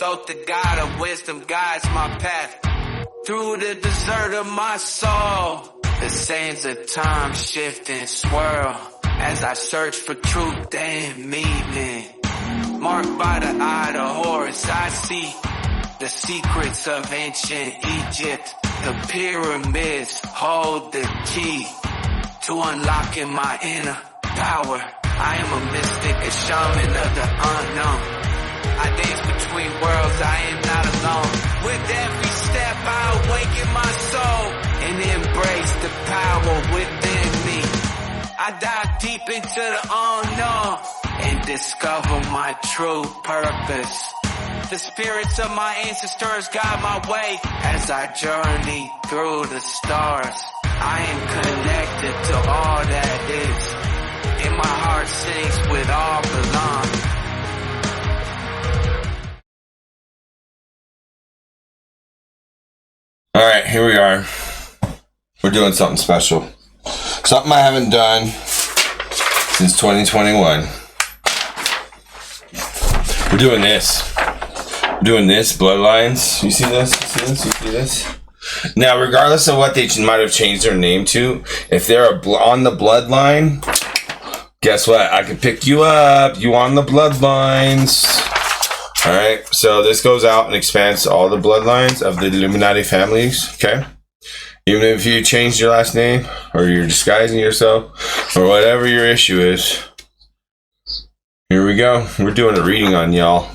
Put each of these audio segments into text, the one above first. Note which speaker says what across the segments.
Speaker 1: though the God of wisdom guides my path. Through the desert of my soul, the sands of time shift and swirl as I search for truth and meaning. Marked by the eye of Horus, I see the secrets of ancient Egypt. The pyramids hold the key to unlocking my inner power. I am a mystic, a shaman of the unknown. I dance between worlds, I am not alone. With every step I awaken my soul and embrace the power within me. I dive deep into the unknown and discover my true purpose. The spirits of my ancestors guide my way as I journey through the stars. I am connected to all that is, and my heart sings with all belong.
Speaker 2: All right, here we are. We're doing something special. Something I haven't done since 2021. We're doing this. We're doing this, bloodlines. You see this? You see this? Now, regardless of what they might have changed their name to, if they're on the bloodline, guess what? I can pick you up. You on the bloodlines. All right. So this goes out and expands all the bloodlines of the Illuminati families. Okay. Even if you changed your last name or you're disguising yourself or whatever your issue is. Here we go. We're doing a reading on y'all.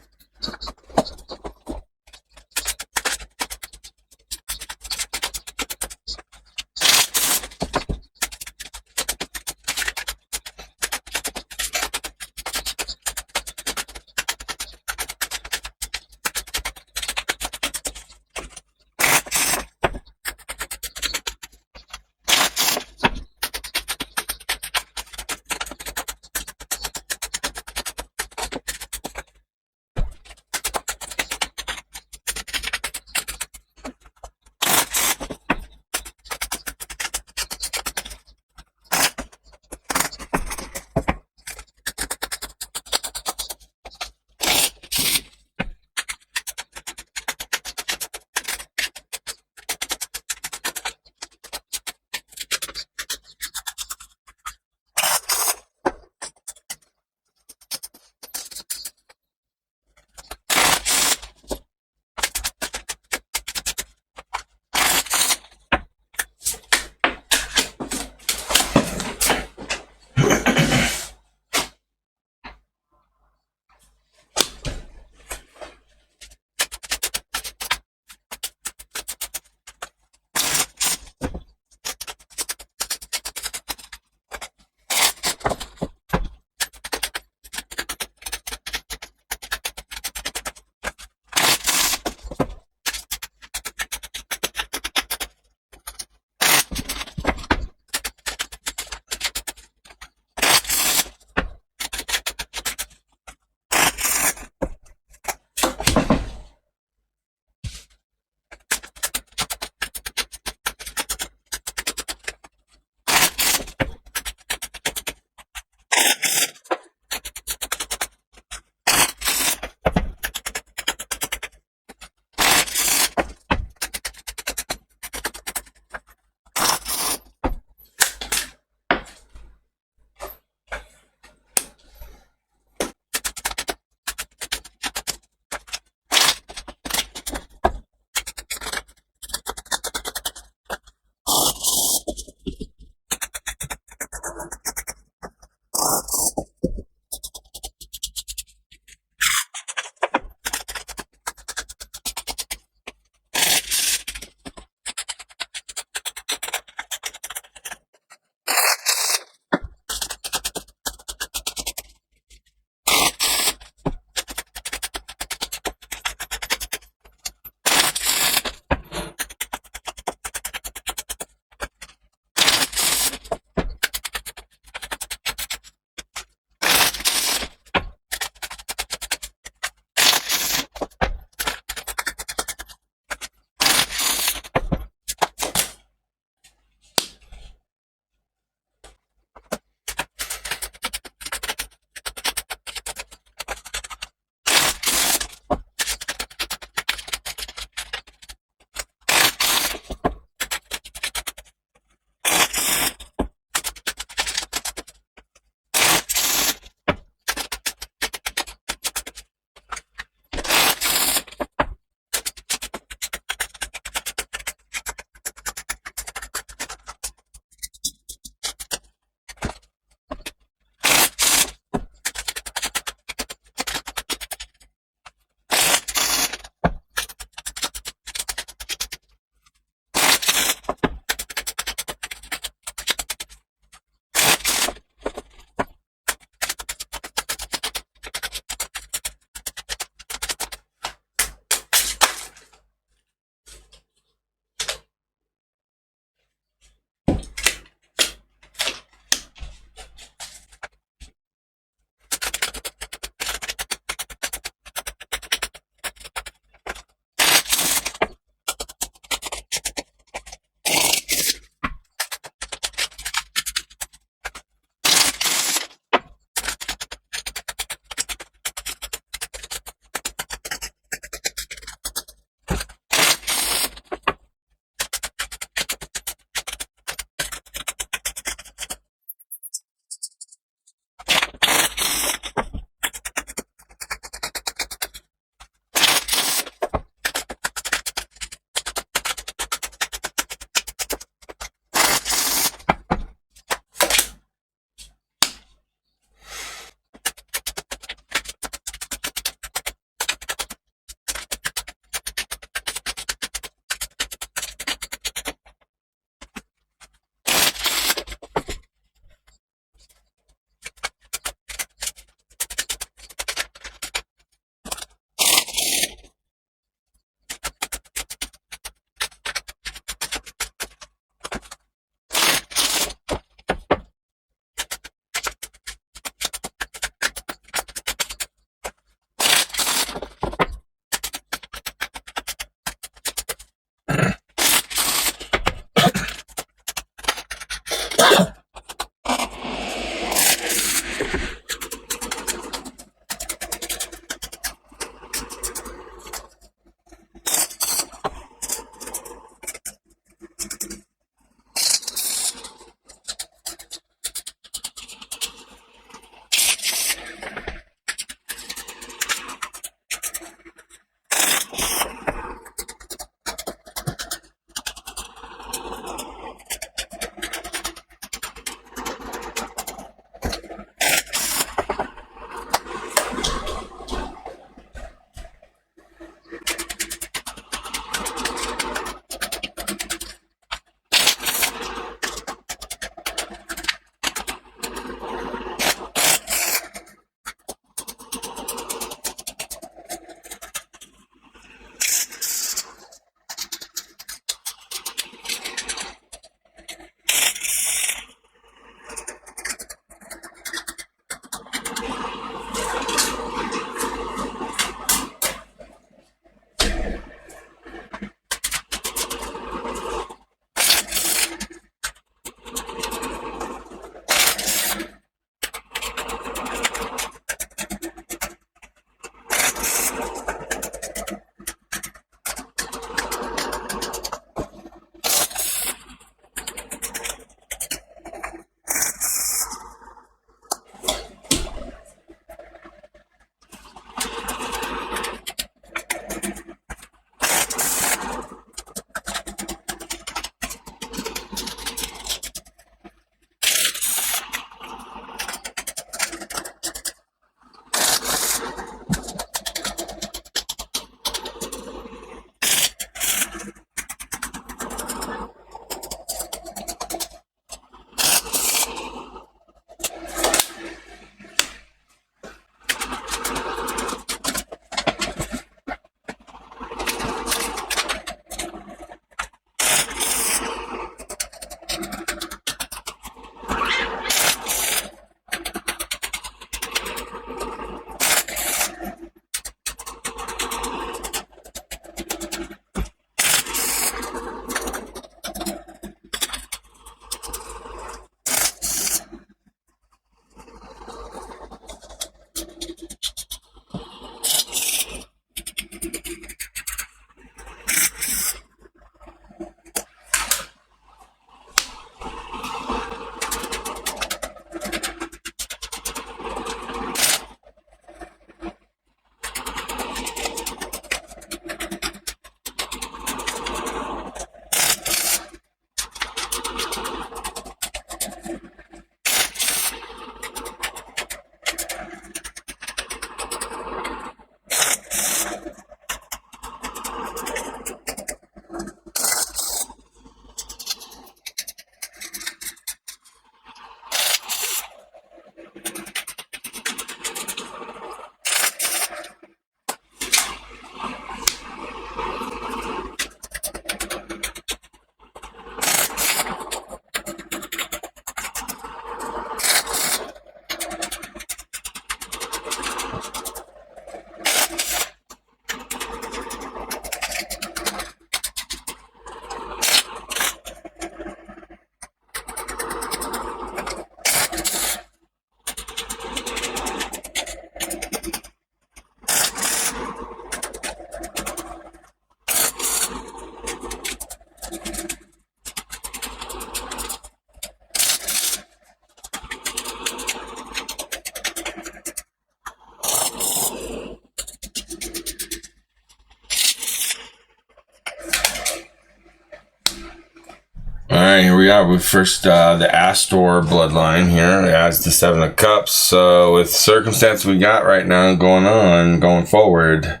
Speaker 2: All right, here we are with first the Astor bloodline here. It has the 7 of Cups. So with circumstance we got right now going forward,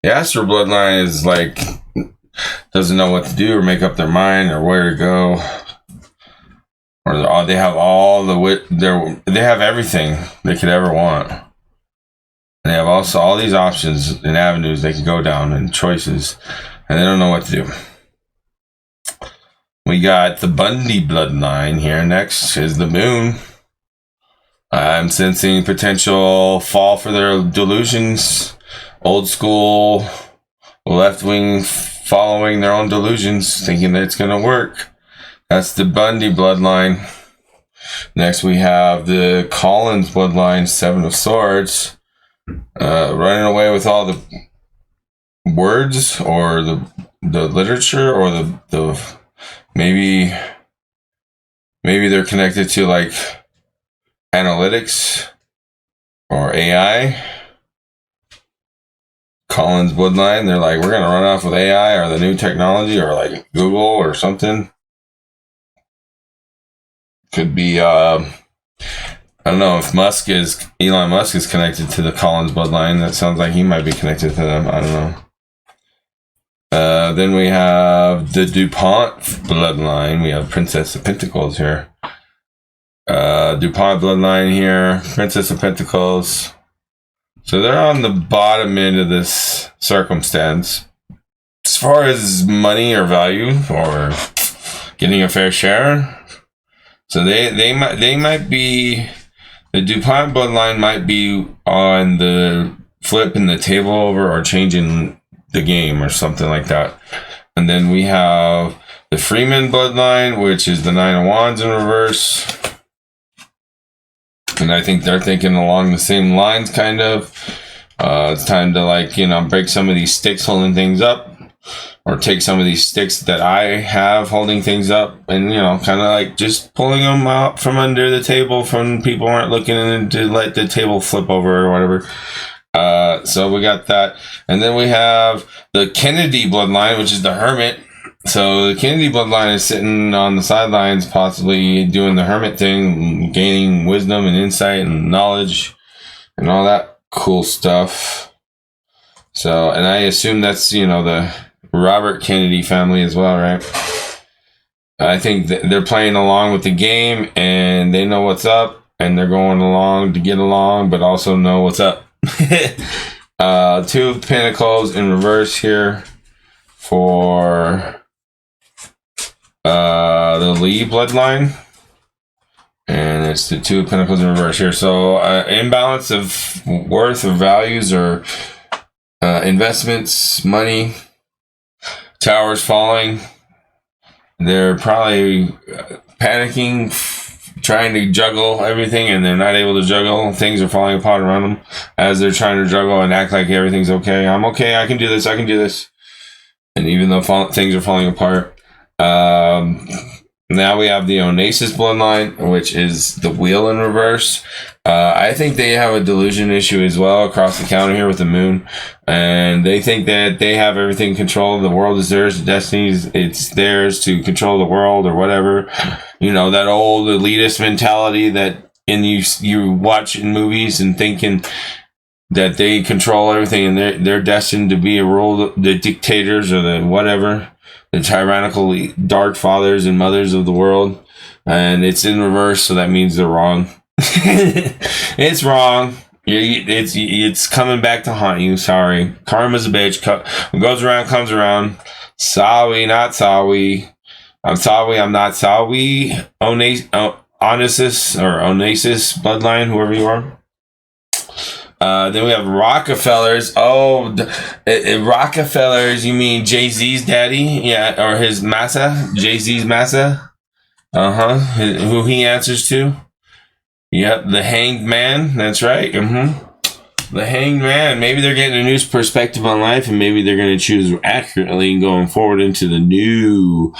Speaker 2: the Astor bloodline is like doesn't know what to do or make up their mind or where to go, or they have they have everything they could ever want. They have also all these options and avenues they can go down and choices, and they don't know what to do. We got the Bundy bloodline here. Next is the Moon. I'm sensing potential fall for their delusions. Old school, left wing following their own delusions, thinking that it's going to work. That's the Bundy bloodline. Next we have the Collins bloodline, 7 of Swords. Running away with all the words or the literature or the maybe they're connected to like analytics or AI. Collins bloodline, they're like, we're gonna run off with AI or the new technology or like Google or something. Could be I don't know if Elon Musk is connected to the Collins bloodline. That sounds like he might be connected to them. I don't know. Then we have the DuPont bloodline. We have Princess of Pentacles here. DuPont bloodline here. Princess of Pentacles. So they're on the bottom end of this circumstance. As far as money or value or getting a fair share. So they might be, the DuPont bloodline might be on the flipping the table over or changing the game or something like that. And then we have the Freeman bloodline, which is the 9 of Wands in reverse. And I think they're thinking along the same lines, kind of. It's time to break some of these sticks holding things up, or take some of these sticks that I have holding things up, and kind of like just pulling them out from under the table from people who aren't looking, and to let the table flip over or whatever. So we got that. And then we have the Kennedy bloodline, which is the Hermit. So the Kennedy bloodline is sitting on the sidelines, possibly doing the Hermit thing, gaining wisdom and insight and knowledge and all that cool stuff. So, and I assume that's, the Robert Kennedy family as well, right? I think they're playing along with the game, and they know what's up, and they're going along to get along, but also know what's up. 2 of Pentacles in reverse here for the Lee bloodline, and it's the 2 of Pentacles in reverse here. So imbalance of worth or values or investments, money, towers falling. They're probably panicking, trying to juggle everything, and they're not able to juggle. Things are falling apart around them as they're trying to juggle and act like everything's okay. I'm okay. I can do this. And even though things are falling apart, now we have the Onassis bloodline, which is the Wheel in reverse. I think they have a delusion issue as well across the counter here with the Moon, and they think that they have everything controlled. The world is theirs. The destiny it's theirs to control the world or whatever. That old elitist mentality that you watch in movies and thinking that they control everything and they're destined to be the dictators or the whatever, the tyrannical dark fathers and mothers of the world. And it's in reverse, so that means they're wrong. It's wrong. It's coming back to haunt you. Sorry. Karma's a bitch. What goes around comes around. Sorry, not sorry. I'm sorry, I'm not sorry. Onassis bloodline, whoever you are. Then we have Rockefellers. Oh, Rockefellers, you mean Jay-Z's daddy? Yeah, or his massa? Jay-Z's massa? Who he answers to? Yep, the Hanged Man. That's right. The Hanged Man. Maybe they're getting a new perspective on life, and maybe they're going to choose accurately and going forward into the new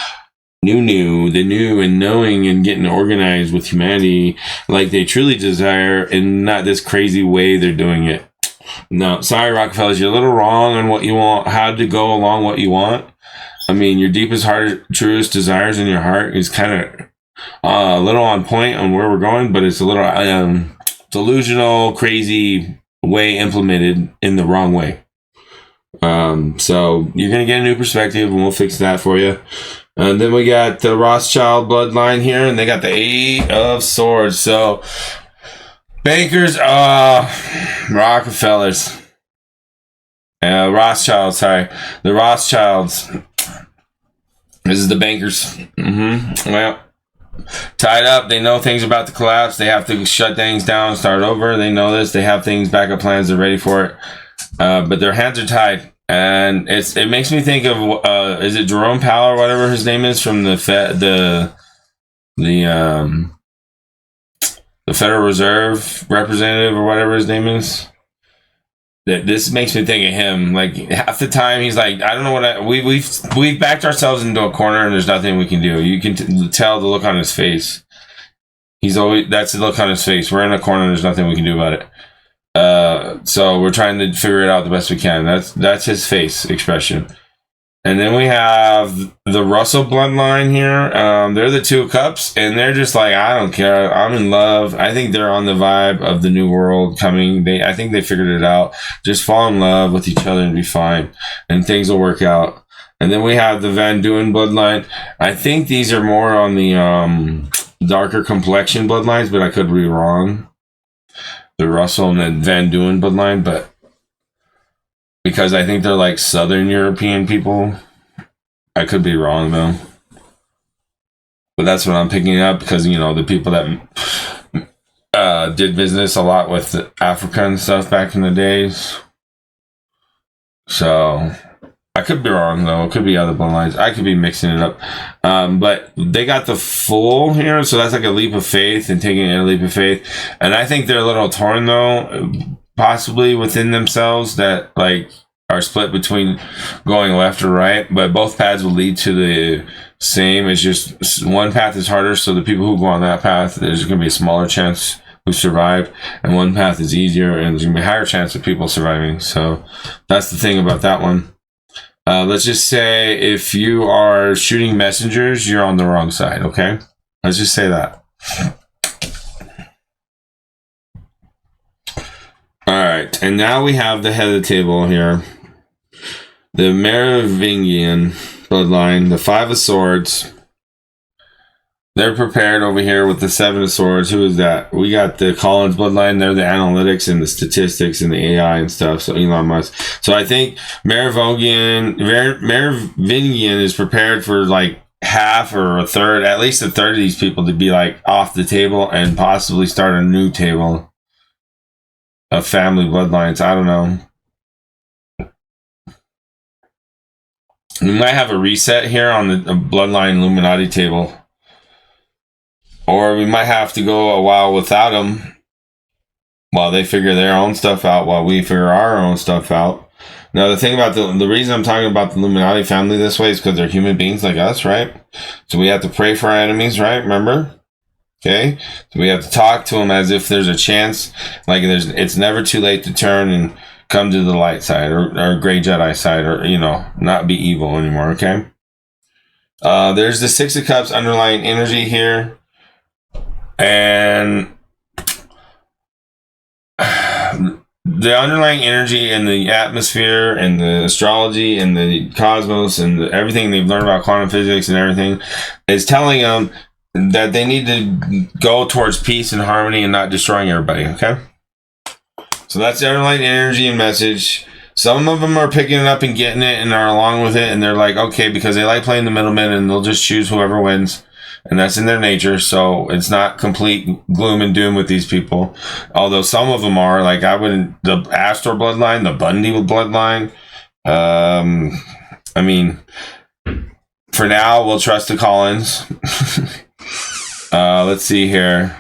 Speaker 2: and knowing and getting organized with humanity like they truly desire, and not this crazy way they're doing it. No, sorry, Rockefellers, you're a little wrong on what you want, how to go along what you want. I mean, your deepest heart, truest desires in your heart is kind of a little on point on where we're going, but it's a little delusional, crazy way implemented in the wrong way. So you're going to get a new perspective, and we'll fix that for you. And then we got the Rothschild bloodline here, and they got the Eight of Swords. So bankers, Rockefellers, Rothschilds, sorry. The Rothschilds. This is the bankers. Well, tied up. They know things about the collapse. They have to shut things down, start over. They know this. They have things, backup plans. They're ready for it. But their hands are tied. And it makes me think of, is it Jerome Powell or whatever his name is from the Federal Reserve representative or whatever his name is? That this makes me think of him. Like half the time he's like, I don't know what we've backed ourselves into a corner and there's nothing we can do. You can tell the look on his face. That's the look on his face. We're in a corner. There's nothing we can do about it. So we're trying to figure it out the best we can. That's his face expression. And then we have the Russell bloodline here. They're the Two of Cups, and they're just like, I don't care. I'm in love. I think they're on the vibe of the new world coming. I think they figured it out. Just fall in love with each other and be fine, and things will work out. And then we have the Van Duyn bloodline. I think these are more on the darker complexion bloodlines, but I could be wrong. The Russell and the Van Duyn bloodline, but because I think they're like Southern European people. I could be wrong though. But that's what I'm picking up because, you know, the people that did business a lot with Africa and stuff back in the days. So I could be wrong though. It could be other bloodlines. I could be mixing it up. But they got the Fool here, so that's like a leap of faith and taking a leap of faith. And I think they're a little torn though, possibly within themselves, that like are split between going left or right, but both paths will lead to the same. It's just one path is harder, so the people who go on that path, there's going to be a smaller chance who survive, and one path is easier and there's going to be a higher chance of people surviving. So that's the thing about that one. Let's just say if you are shooting messengers, you're on the wrong side, okay? Let's just say that. Alright, and now we have the head of the table here. The Merovingian bloodline, the Five of Swords. They're prepared over here with the Seven of Swords. Who is that? We got the Collins bloodline. They're the analytics and the statistics and the AI and stuff. So Elon Musk. So I think Merovingian is prepared for like half or a third, at least a third of these people to be like off the table and possibly start a new table of family bloodlines. I don't know. We might have a reset here on the bloodline Illuminati table. Or we might have to go a while without them while they figure their own stuff out, while we figure our own stuff out. Now, the thing about the reason I'm talking about the Illuminati family this way is because they're human beings like us, right? So we have to pray for our enemies, right? Remember? Okay? So we have to talk to them as if there's a chance. Like it's never too late to turn and come to the light side or gray Jedi side, or, you know, not be evil anymore, okay? There's the Six of Cups underlying energy here. And the underlying energy and the atmosphere and the astrology and the cosmos and everything they've learned about quantum physics and everything is telling them that they need to go towards peace and harmony and not destroying everybody, okay? So that's the underlying energy and message. Some of them are picking it up and getting it and are along with it, and they're like, okay, because they like playing the middleman and they'll just choose whoever wins. And that's in their nature, so it's not complete gloom and doom with these people. Although some of them are, like the Astor bloodline, the Bundy bloodline. I mean, for now, we'll trust the Collins. Let's see here.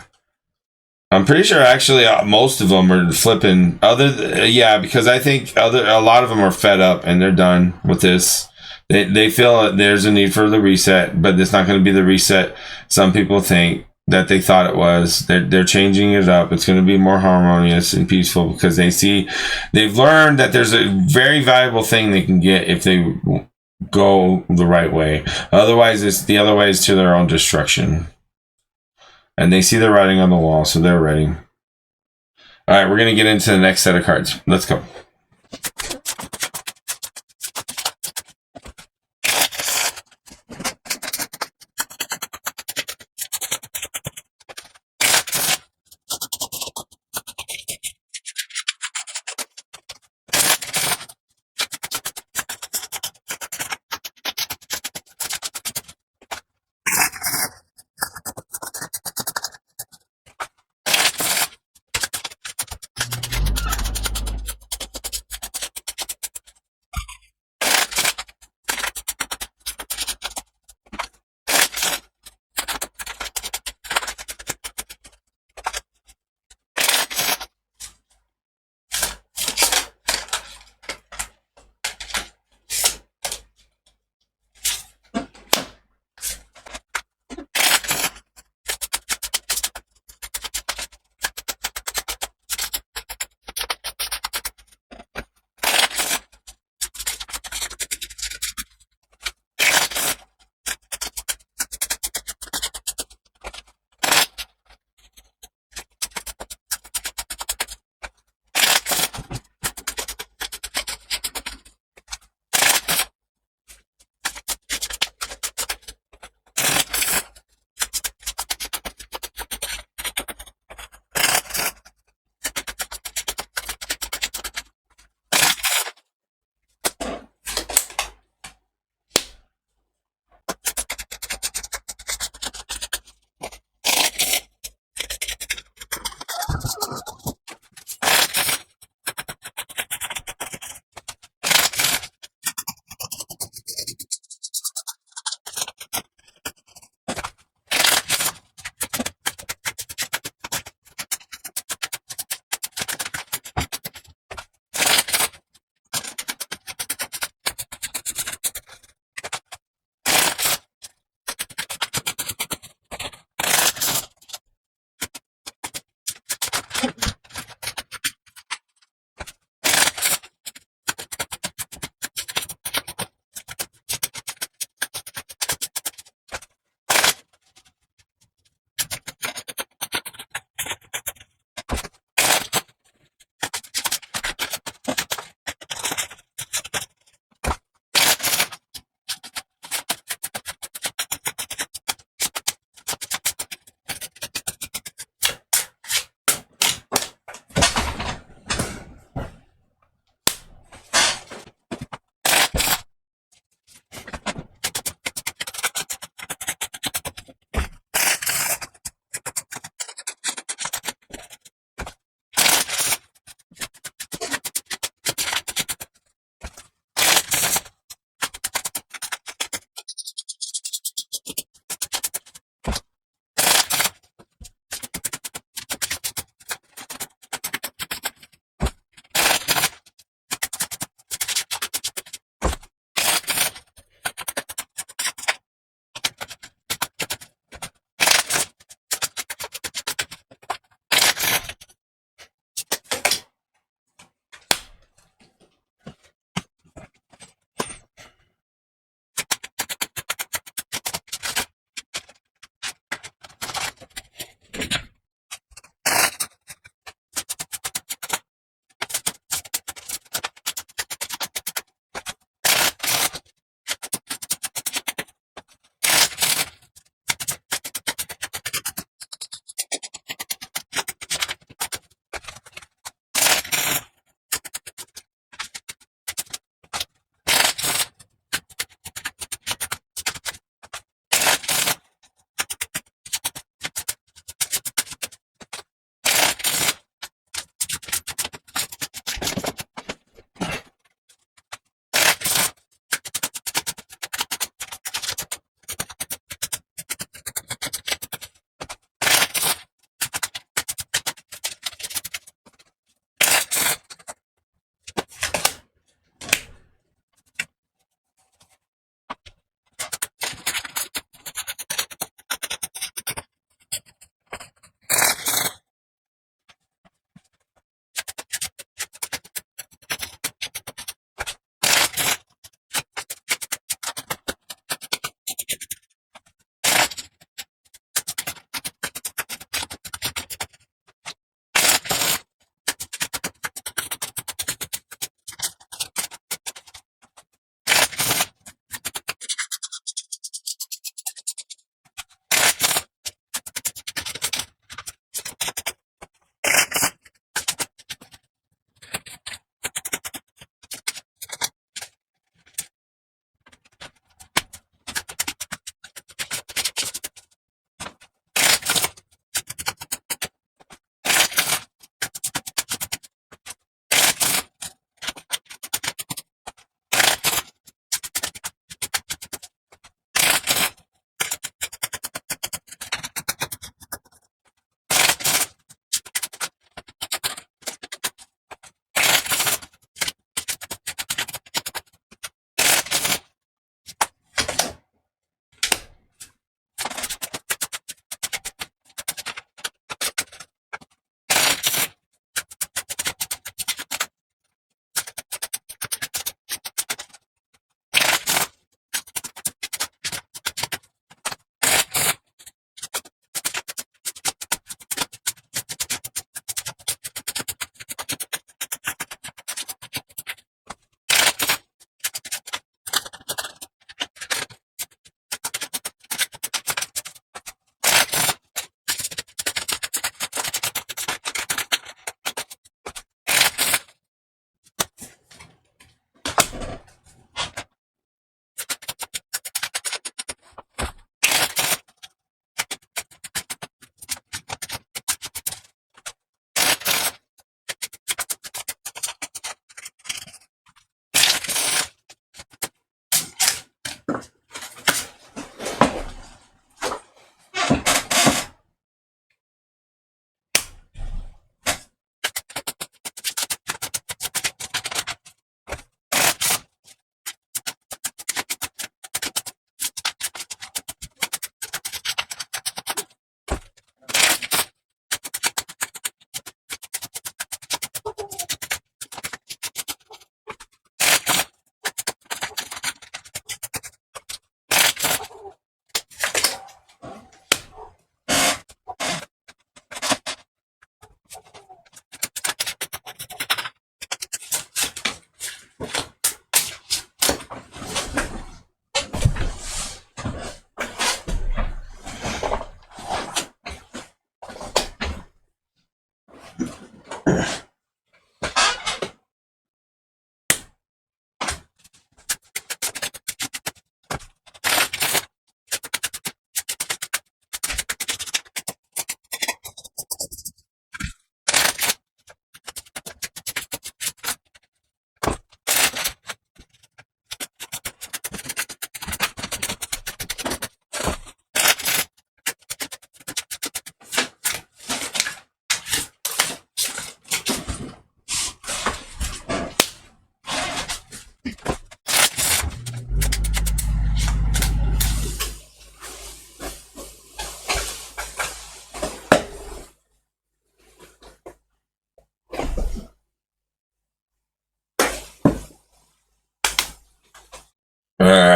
Speaker 2: I'm pretty sure actually most of them are flipping. Because I think a lot of them are fed up and they're done with this. They feel that there's a need for the reset, but it's not going to be the reset some people think that they thought it was. They're changing it up. It's going to be more harmonious and peaceful because they've learned that there's a very valuable thing they can get if they go the right way. Otherwise, it's the other way is to their own destruction. And they see the writing on the wall, so they're ready. All right, we're going to get into the next set of cards. Let's go.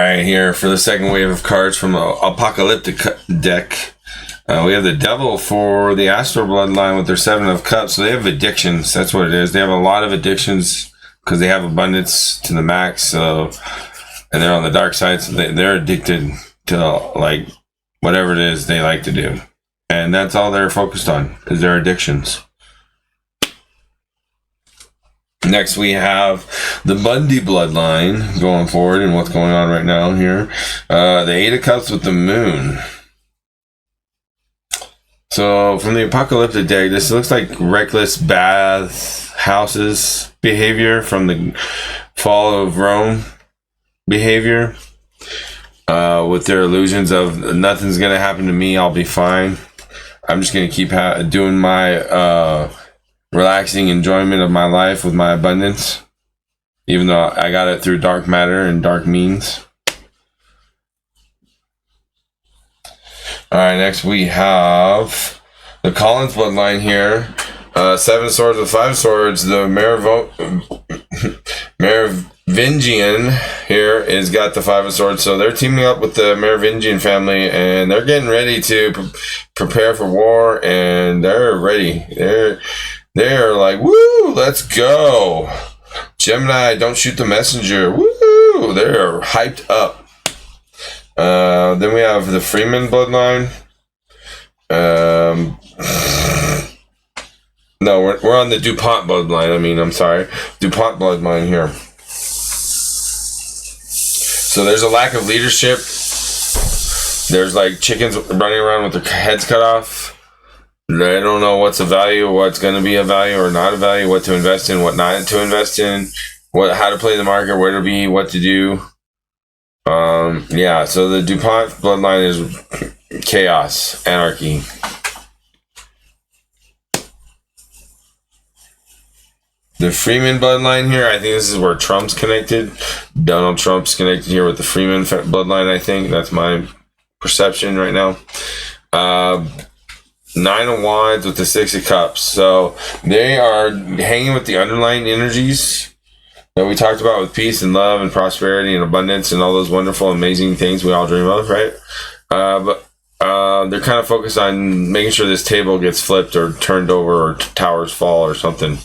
Speaker 2: right, here for the second wave of cards from the Apocalyptic deck. We have the Devil for the Astral Bloodline with their 7 of Cups. So they have addictions. That's what it is. They have a lot of addictions because they have abundance to the max. So, and they're on the dark side. So they're addicted to like whatever it is they like to do. And that's all they're focused on is their addictions. Next, we have the Bundy bloodline going forward and what's going on right now here. The 8 of Cups with the Moon. So, from the Apocalyptic deck, this looks like reckless bath houses behavior from the fall of Rome behavior. With their illusions of nothing's going to happen to me, I'll be fine. I'm just going to keep doing my relaxing enjoyment of my life with my abundance, even though I got it through dark matter and dark means. All right, next we have the Collins bloodline here. 7 swords with 5 swords. The Merovingian here is got the 5 of swords. So they're teaming up with the Merovingian family, and they're getting ready to prepare for war, and they're ready. They're like, woo, let's go. Gemini, don't shoot the messenger. Woo, they're hyped up. Then we have the Freeman bloodline. No, we're on the DuPont bloodline. I'm sorry. DuPont bloodline here. So there's a lack of leadership. There's like chickens running around with their heads cut off. They don't know what's a value, what's going to be a value or not a value, what to invest in, what not to invest in, how to play the market, where to be, what to do. Yeah, so the DuPont bloodline is chaos, anarchy. The Freeman bloodline here, I think this is where Trump's connected. Donald Trump's connected here with the Freeman bloodline, I think. That's my perception right now. 9 of Wands with the 6 of Cups. So they are hanging with the underlying energies that we talked about with peace and love and prosperity and abundance and all those wonderful, amazing things we all dream of, right? But they're kind of focused on making sure this table gets flipped or turned over or towers fall or something.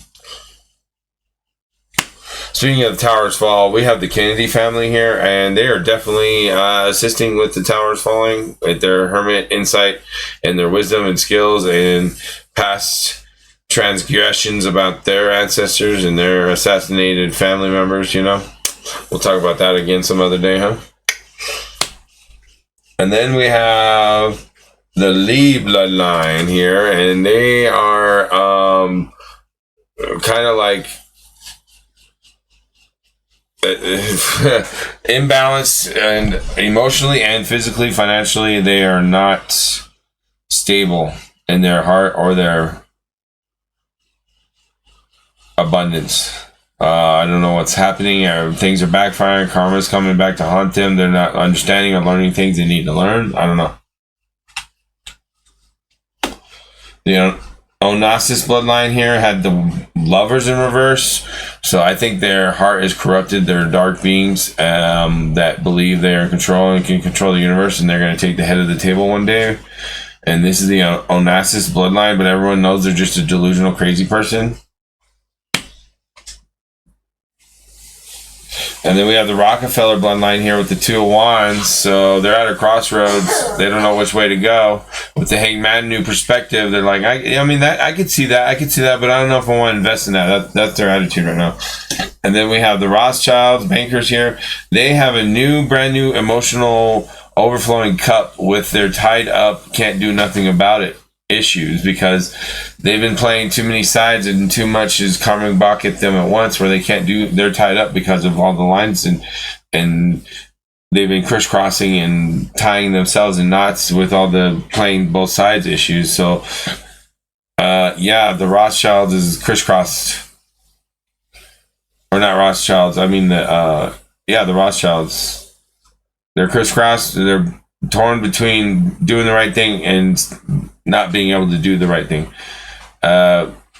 Speaker 2: Speaking of the towers fall, we have the Kennedy family here, and they are definitely assisting with the towers falling with their hermit insight and their wisdom and skills and past transgressions about their ancestors and their assassinated family members, you know. We'll talk about that again some other day, huh? And then we have the Lee bloodline here, and they are kind of like imbalanced, and emotionally and physically, financially, they are not stable in their heart or their abundance. I don't know what's happening. Things are backfiring. Karma's coming back to haunt them. They're not understanding or learning things they need to learn. I don't know. The Onassis bloodline here had the Lovers in reverse. So I think their heart is corrupted. They're dark beings that believe they are in control and can control the universe, and they're going to take the head of the table one day. And this is the Onassis bloodline, but everyone knows they're just a delusional, crazy person. And then we have the Rockefeller bloodline here with the 2 of Wands. So they're at a crossroads. They don't know which way to go. With the Hangman new perspective, they're like, I could see that. But I don't know if I want to invest in that. That's their attitude right now. And then we have the Rothschilds, bankers here. They have a brand new emotional overflowing cup with their tied up, can't do nothing about it issues, because they've been playing too many sides and too much is coming back at them at once, where they're tied up because of all the lines and they've been crisscrossing and tying themselves in knots with all the playing both sides issues. So the Rothschilds is crisscrossed, or not Rothschilds, the Rothschilds, they're crisscrossed. They're torn between doing the right thing and not being able to do the right thing.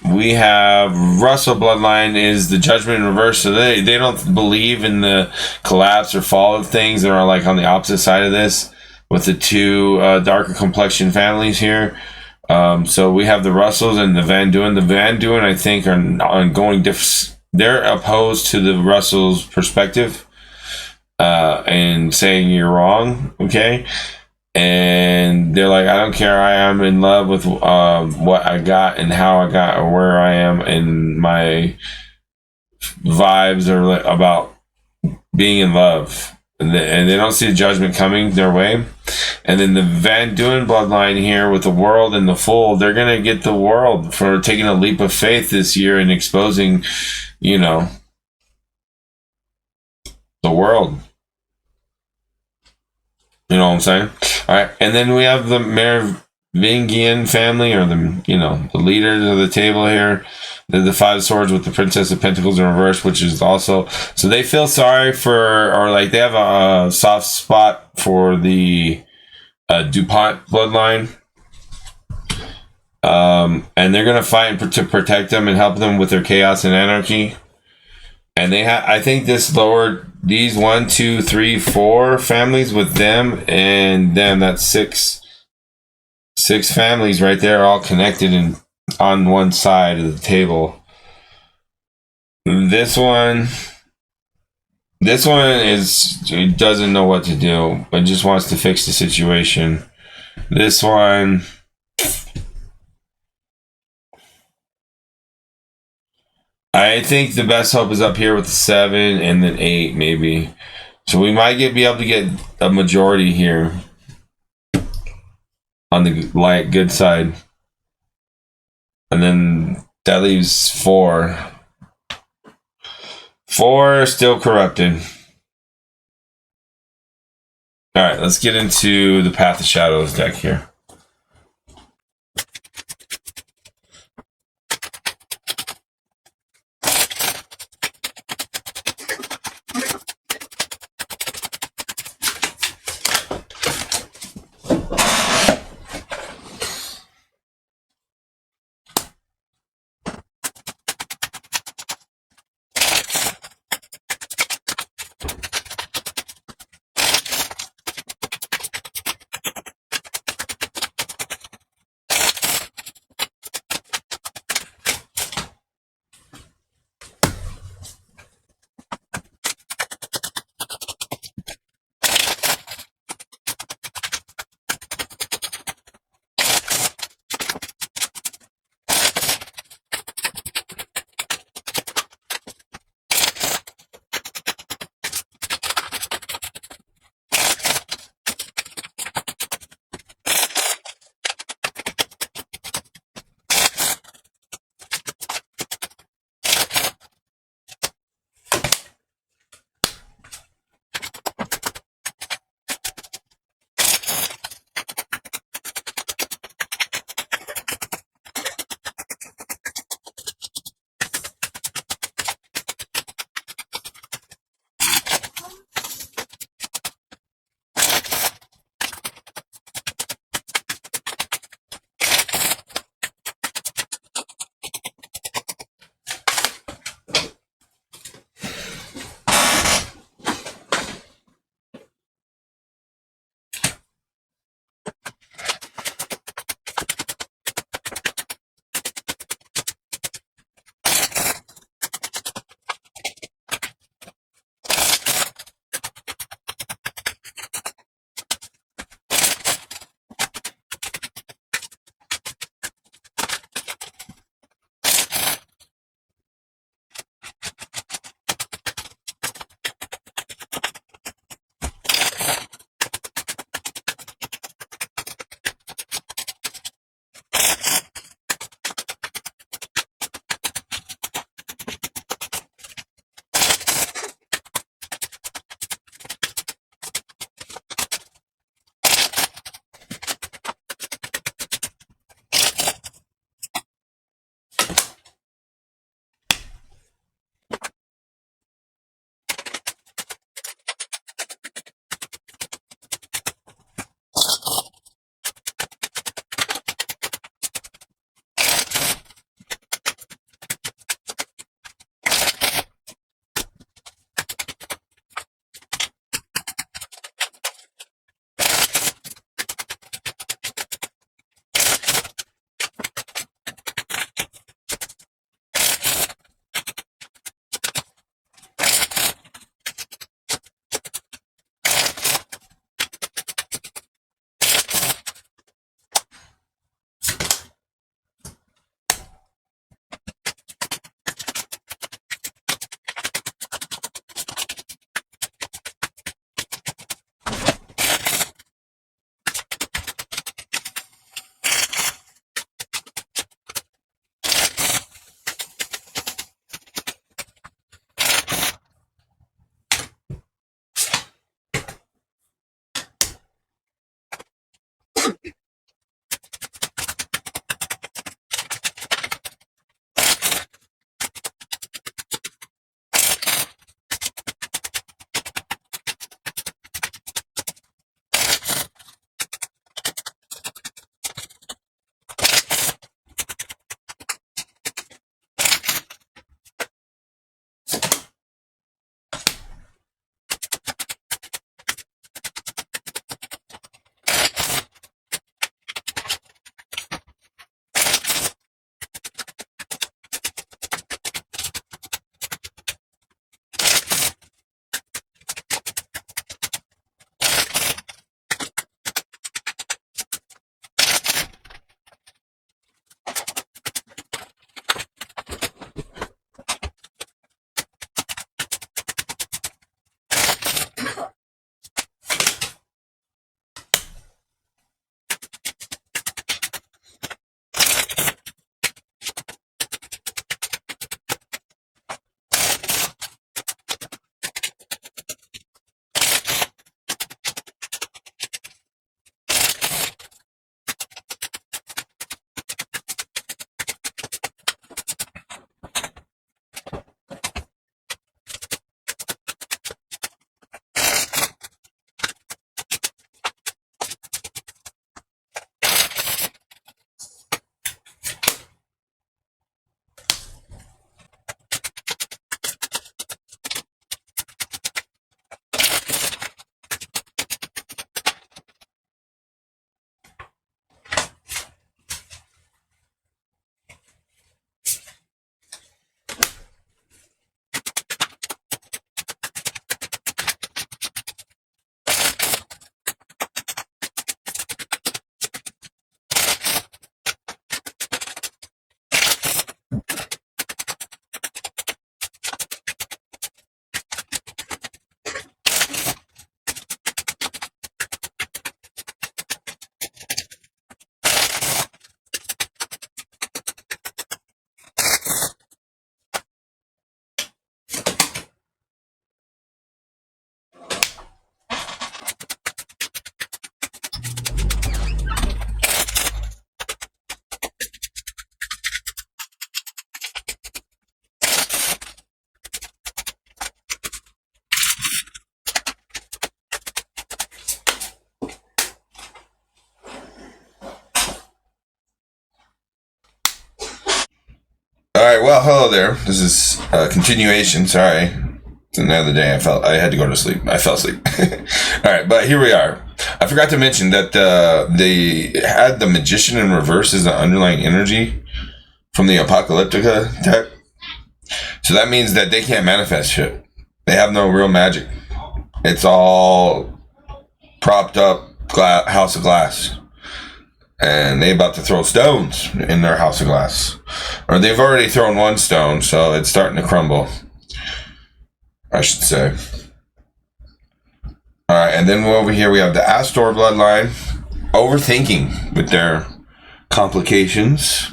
Speaker 2: We have Russell bloodline is the judgment in reverse. So they don't believe in the collapse or fall of things. They're like on the opposite side of this with the two darker complexion families here. So we have the Russells and the Van Duyn. The Van Duyn, I think, are ongoing. They're opposed to the Russells' perspective and saying you're wrong. Okay. And they're like, I don't care. I am in love with what I got and how I got or where I am, and my vibes are about being in love, and they don't see the judgment coming their way. And then the Van Duyn bloodline here with the World and the Fool, they're gonna get the World for taking a leap of faith this year and exposing, the world. You know what I'm saying? All right, and then we have the Merovingian family, or the leaders of the table here. The Five of Swords with the Princess of Pentacles in reverse, which is also, so they feel sorry for, or like they have a soft spot for the DuPont bloodline, and they're gonna fight to protect them and help them with their chaos and anarchy. And I think this lowered these 1, 2, 3, 4 families with them and them. That's six families right there, all connected and on one side of the table. This one doesn't know what to do, but just wants to fix the situation. This one, I think the best hope is up here with the 7 and then 8, maybe. So we might be able to get a majority here on the good side. And then that leaves 4. 4 still corrupted. All right, let's get into the Path of Shadows deck here. All right, well, hello there. This is a continuation. Sorry. The other day I had to go to sleep. I fell asleep. All right, but here we are. I forgot to mention that they had the magician in reverse as the underlying energy from the Apocalyptica deck. So that means that they can't manifest shit. They have no real magic. It's all propped up house of glass. And they about to throw stones in their house of glass. Or they've already thrown one stone, so it's starting to crumble, I should say. Alright, and then over here we have the Astor bloodline. Overthinking with their complications,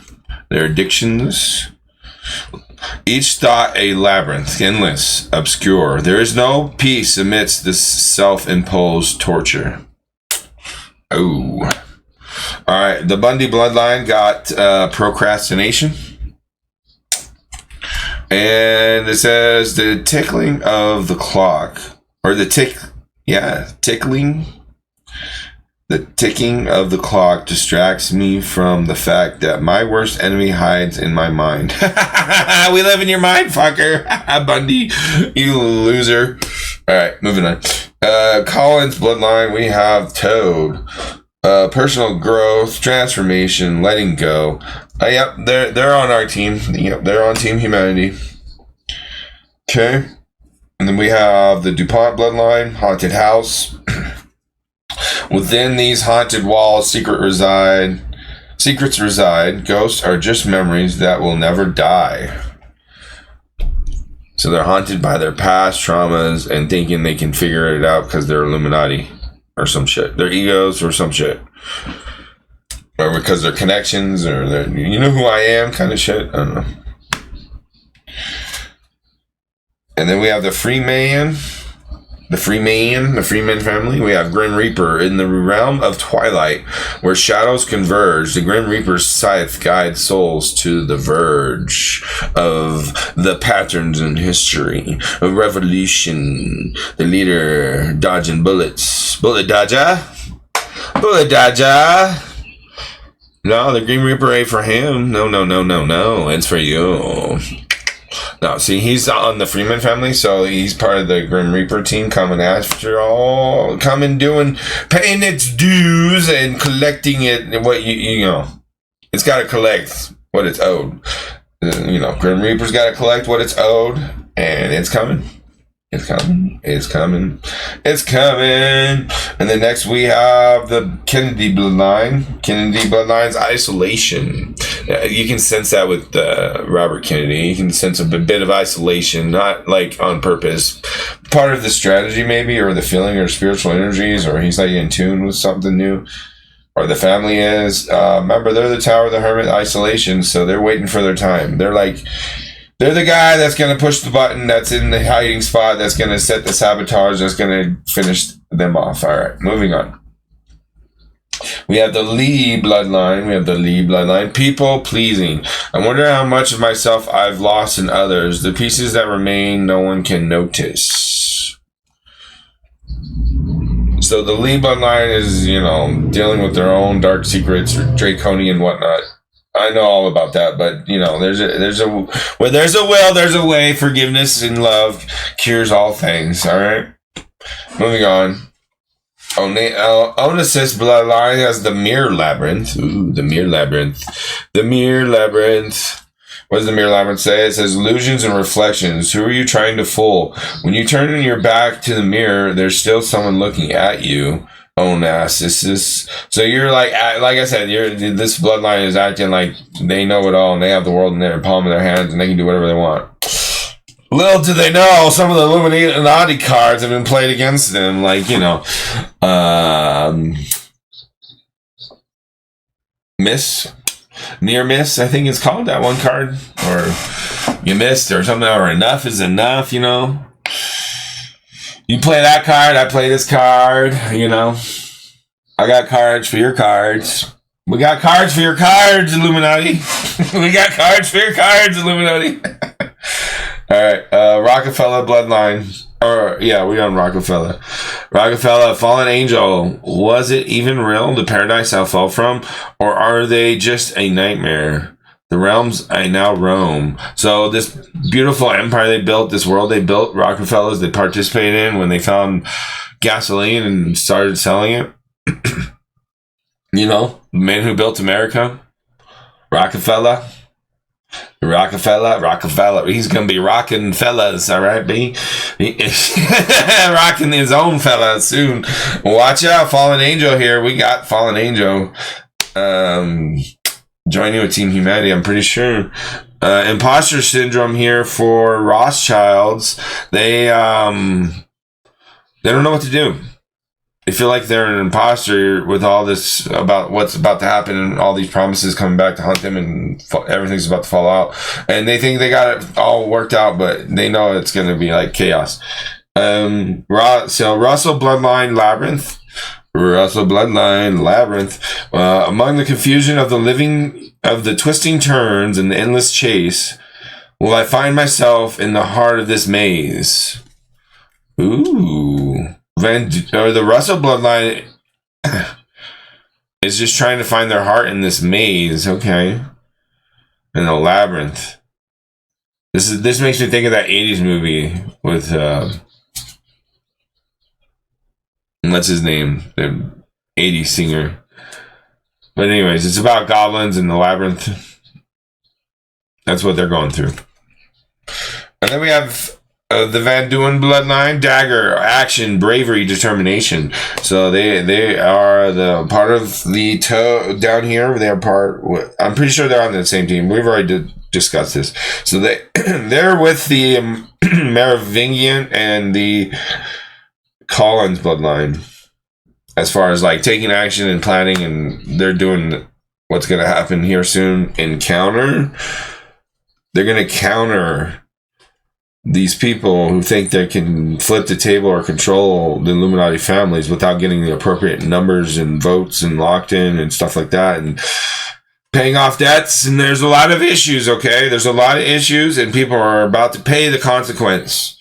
Speaker 2: their addictions. Each thought a labyrinth, endless, obscure. There is no peace amidst this self-imposed torture. Oh. Alright, the Bundy bloodline got procrastination. And it says the tickling of the clock. Or the tickling. The ticking of the clock distracts me from the fact that my worst enemy hides in my mind. We live in your mind, fucker. Bundy, you loser. Alright, moving on. Collins bloodline, we have Toad. Personal growth, transformation, letting go. Yep, they're on our team. Yep, they're on Team Humanity. Okay. And then we have the DuPont bloodline, haunted house. Within these haunted walls, secrets reside. Ghosts are just memories that will never die. So they're haunted by their past traumas and thinking they can figure it out because they're Illuminati or some shit. Their egos or some shit. Or because their connections or their, you know who I am kind of shit. I don't know. And then we have the free man. the Freeman family. We have Grim Reaper in the realm of Twilight, where shadows converge. The Grim Reaper's scythe guides souls to the verge of the patterns in history of revolution. The leader dodging bullets. Bullet dodger. No, the Grim Reaper ain't for him. No. It's for you. No, see, he's on the Freeman family, so he's part of the Grim Reaper team coming after all, paying its dues and collecting it, what you know, it's got to collect what it's owed. Grim Reaper's got to collect what it's owed, and it's coming. It's coming. And then next we have the Kennedy bloodline. Kennedy bloodline's isolation. You can sense that with Robert Kennedy. You can sense a bit of isolation, not like on purpose. Part of the strategy maybe, or the feeling, or spiritual energies, or he's like in tune with something new. Or the family is. Remember, they're the Tower of the Hermit, isolation, so they're waiting for their time. They're the guy that's going to push the button, that's in the hiding spot, that's going to set the sabotage, that's going to finish them off. All right, moving on. We have the Lee bloodline. People pleasing. I wonder how much of myself I've lost in others. The pieces that remain, no one can notice. So the Lee bloodline is, dealing with their own dark secrets, or draconian whatnot. I know all about that, but where there's a will, there's a way. Forgiveness and love cures all things. All right, moving on. Onassis bloodline has the Mirror Labyrinth. Ooh, the Mirror Labyrinth. The Mirror Labyrinth. What does the Mirror Labyrinth say? It says illusions and reflections. Who are you trying to fool? When you turn your back to the mirror, there's still someone looking at you. Onassis. So you're like I said, this bloodline is acting like they know it all, and they have the world in their palm of their hands, and they can do whatever they want. Little do they know, some of the Illuminati cards have been played against them, near miss, I think it's called, that one card, or you missed, or something, or enough is enough, You play that card, I play this card, I got cards for your cards. We got cards for your cards, Illuminati. We got cards for your cards, Illuminati. Alright, Rockefeller bloodline. We on Rockefeller. Rockefeller, fallen angel. Was it even real, the paradise I fell from? Or are they just a nightmare? The realms I now roam. So this beautiful empire they built, this world they built, Rockefellers, they participated in when they found gasoline and started selling it. The man who built America, Rockefeller. He's gonna be rocking fellas, all right, B? Rocking his own fella soon. Watch out, fallen angel here. We got fallen angel. Joining with Team Humanity, I'm pretty sure. Imposter syndrome here for Rothschilds. They don't know what to do. They feel like they're an imposter with all this about what's about to happen and all these promises coming back to hunt them, and everything's about to fall out. And they think they got it all worked out, but they know it's going to be like chaos. So Russell Bloodline Labyrinth. Among the confusion of the living, of the twisting turns and the endless chase, will I find myself in the heart of this maze? Ooh. The Russell bloodline is just trying to find their heart in this maze. Okay. In the labyrinth. This makes me think of that 80s movie with what's his name? The 80s singer. But anyways, it's about goblins in the labyrinth. That's what they're going through. And then we have the Van Duyn bloodline, dagger, action, bravery, determination. So they are the part of the down here. They are part. I'm pretty sure they're on the same team. We've already discussed this. So they're with the Merovingian and the Collins bloodline, as far as like taking action and planning, and they're doing what's going to happen here soon. They're going to counter these people who think they can flip the table or control the Illuminati families without getting the appropriate numbers and votes and locked in and stuff like that, and paying off debts. And there's a lot of issues, okay? There's a lot of issues, and people are about to pay the consequence.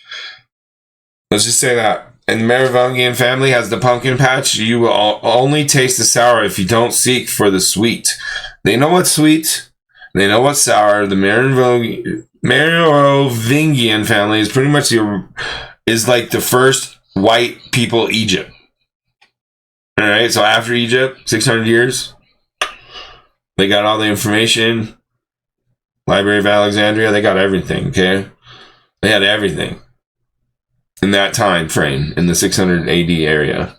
Speaker 2: Let's just say that. And the Merovingian family has the pumpkin patch. You will only taste the sour if you don't seek for the sweet. They know what's sweet. They know what's sour. The Merovingian family is pretty much is like the first white people Egypt. All right, so after Egypt, 600 years, they got all the information. Library of Alexandria, they got everything, okay? They had everything in that time frame, in the 600 AD area.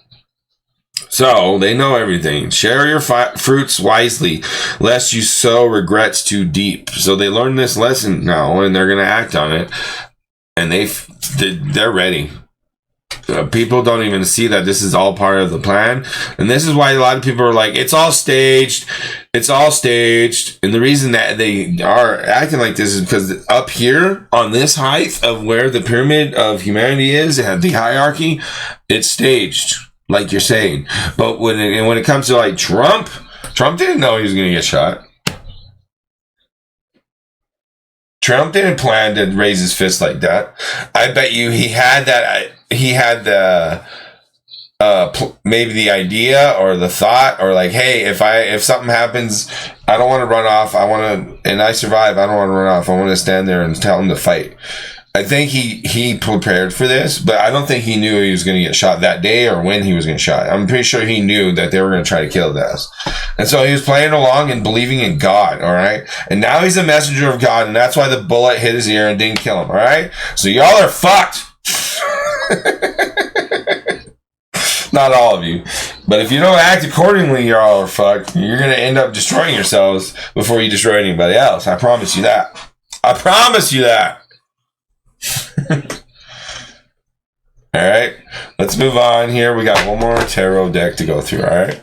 Speaker 2: So, they know everything. Share your fruits wisely, lest you sow regrets too deep. So they learned this lesson now, and they're going to act on it. And they're ready. People don't even see that this is all part of the plan. And this is why a lot of people are like, it's all staged. It's all staged. And the reason that they are acting like this is because up here on this height of where the pyramid of humanity is, at the hierarchy, it's staged, like you're saying. But when it comes to like Trump didn't know he was going to get shot. Trump didn't plan to raise his fist like that. I bet you he had that. He had the maybe the idea or the thought, or like, hey, if something happens, I don't want to run off. And I survive. I don't want to run off. I want to stand there and tell him to fight. I think he prepared for this, but I don't think he knew he was going to get shot that day or when he was going to get shot. I'm pretty sure he knew that they were going to try to kill his ass. And so he was playing along and believing in God, all right? And now he's a messenger of God, and that's why the bullet hit his ear and didn't kill him, all right? So y'all are fucked. Not all of you. But if you don't act accordingly, you're all fucked. You're going to end up destroying yourselves before you destroy anybody else. I promise you that. I promise you that. Alright, let's move on here. We got one more tarot deck to go through, alright?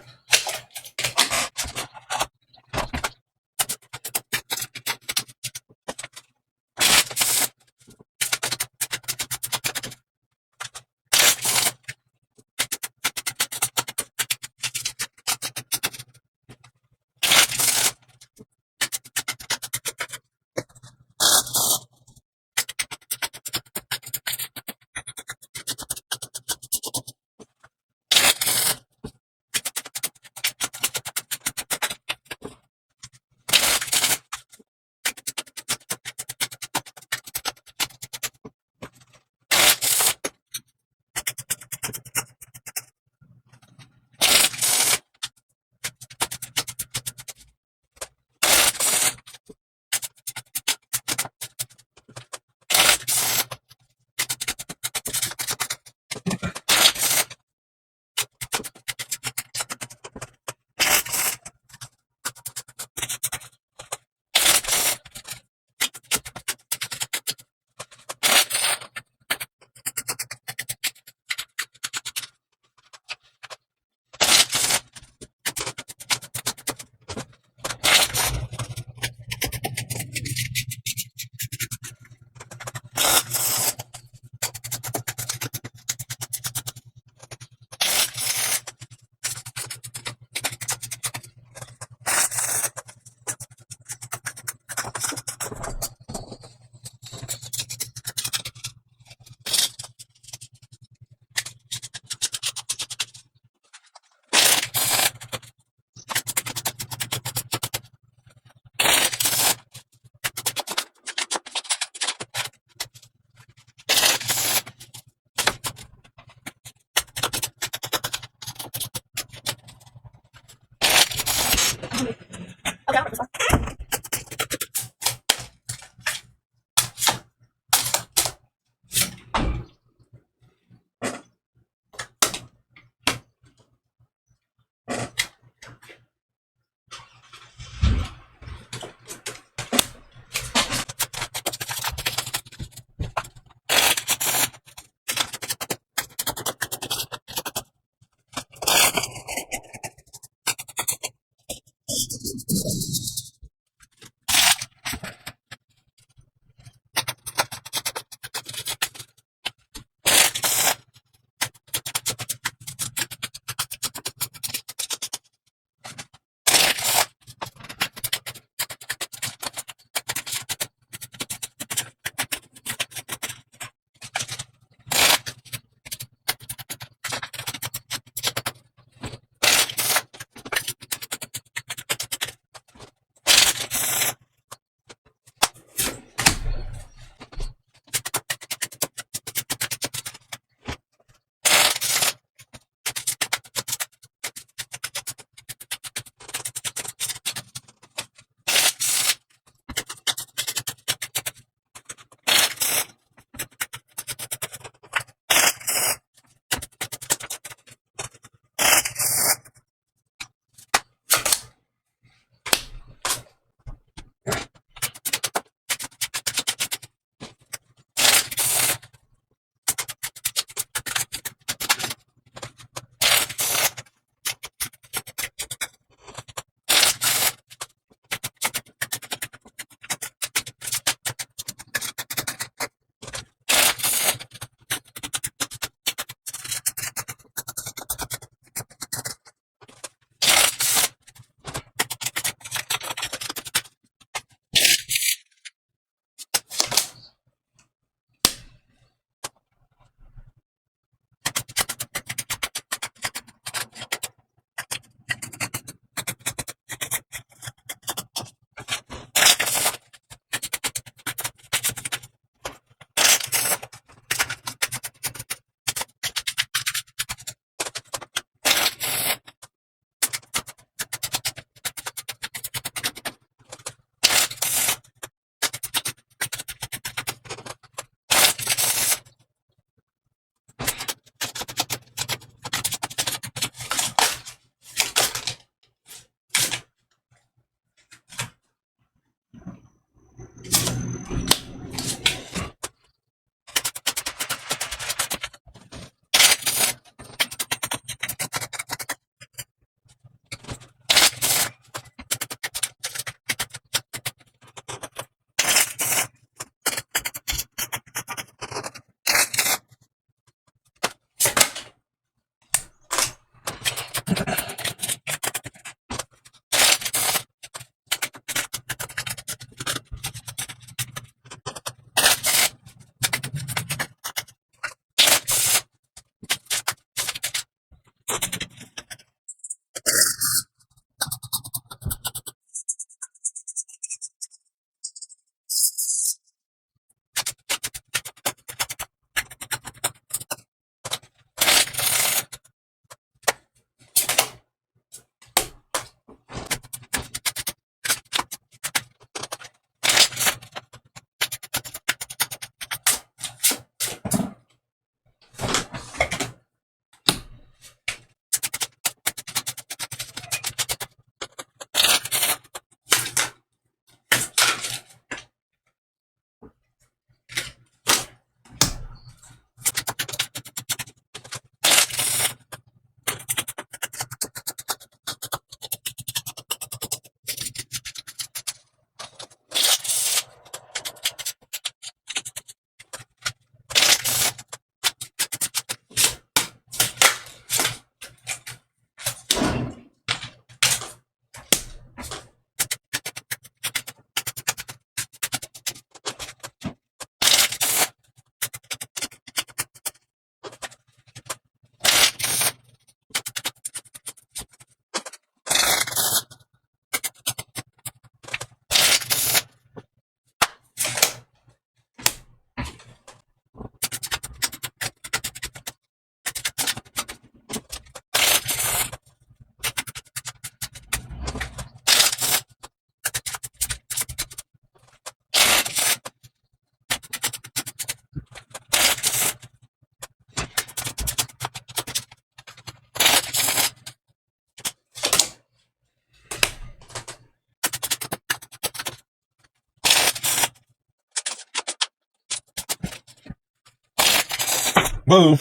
Speaker 2: Whoa.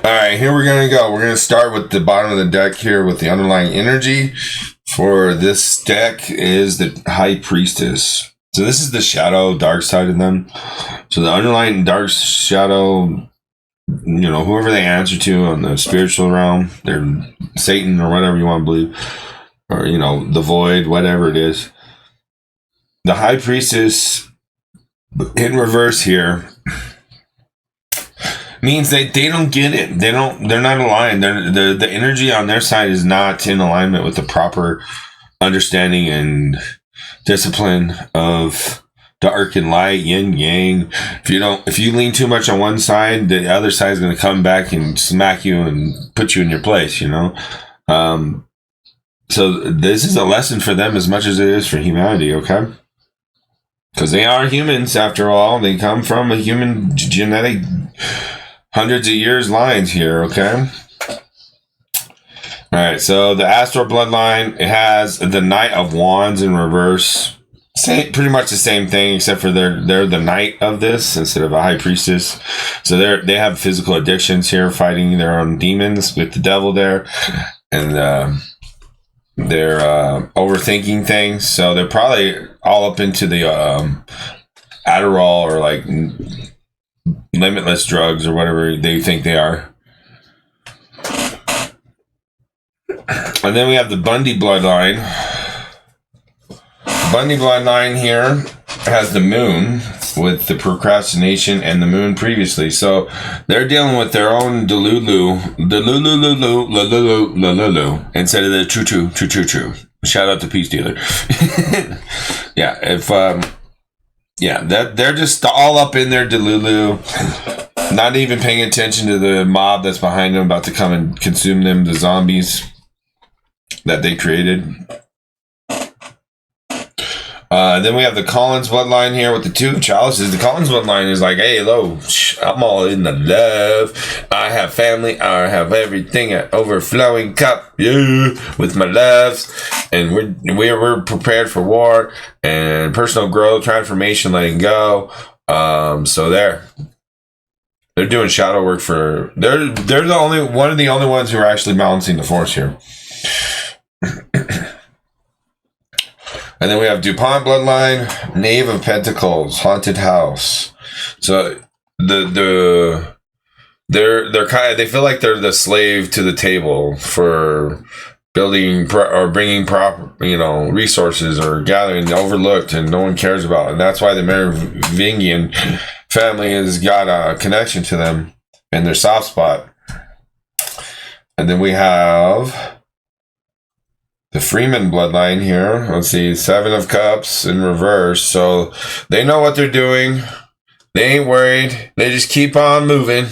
Speaker 2: All right, here we're going to go. We're going to start with the bottom of the deck here with the underlying energy. For this deck is the High Priestess. So this is the shadow, dark side of them. So the underlying dark shadow, you know, whoever they answer to on the spiritual realm, they're Satan or whatever you want to believe, or, you know, the void, whatever it is. The High Priestess in reverse here means that they don't get it. They're not aligned. The energy on their side is not in alignment with the proper understanding and discipline of dark and light, yin yang. If you lean too much on one side, the other side is going to come back and smack you and put you in your place, you know? So this is a lesson for them as much as it is for humanity, okay? Because they are humans after all. They come from a human genetic hundreds of years lines here, okay? All right, so the astral bloodline, it has the Knight of Wands in reverse. Pretty much the same thing, except for they're the knight of this instead of a high priestess. So they have physical addictions here, fighting their own demons with the devil there, and they're overthinking things. So they're probably all up into the Adderall or like limitless drugs or whatever they think they are. And then we have the Bundy bloodline. Bundy bloodline here has the moon with the procrastination and the moon previously. So they're dealing with their own delulu instead of the true. Shout out to Peace Dealer. Yeah, they're just all up in their delulu, not even paying attention to the mob that's behind them about to come and consume them, the zombies that they created. Then we have the Collins bloodline here with the 2 chalices. The Collins bloodline is like, hey, hello, I'm all in the love. I have family. I have everything, an overflowing cup, yeah, with my loves. And we're prepared for war and personal growth, transformation, letting go. So they're doing shadow work for. They're one of the only ones who are actually balancing the force here. And then we have DuPont bloodline, Knave of Pentacles, Haunted House. So they're kind of, they feel like they're the slave to the table for building or bringing proper, resources or gathering overlooked and no one cares about. And that's why the Merovingian family has got a connection to them in their soft spot. And then we have the Freeman bloodline here. Let's see, 7 of Cups in reverse. So they know what they're doing. They ain't worried. They just keep on moving.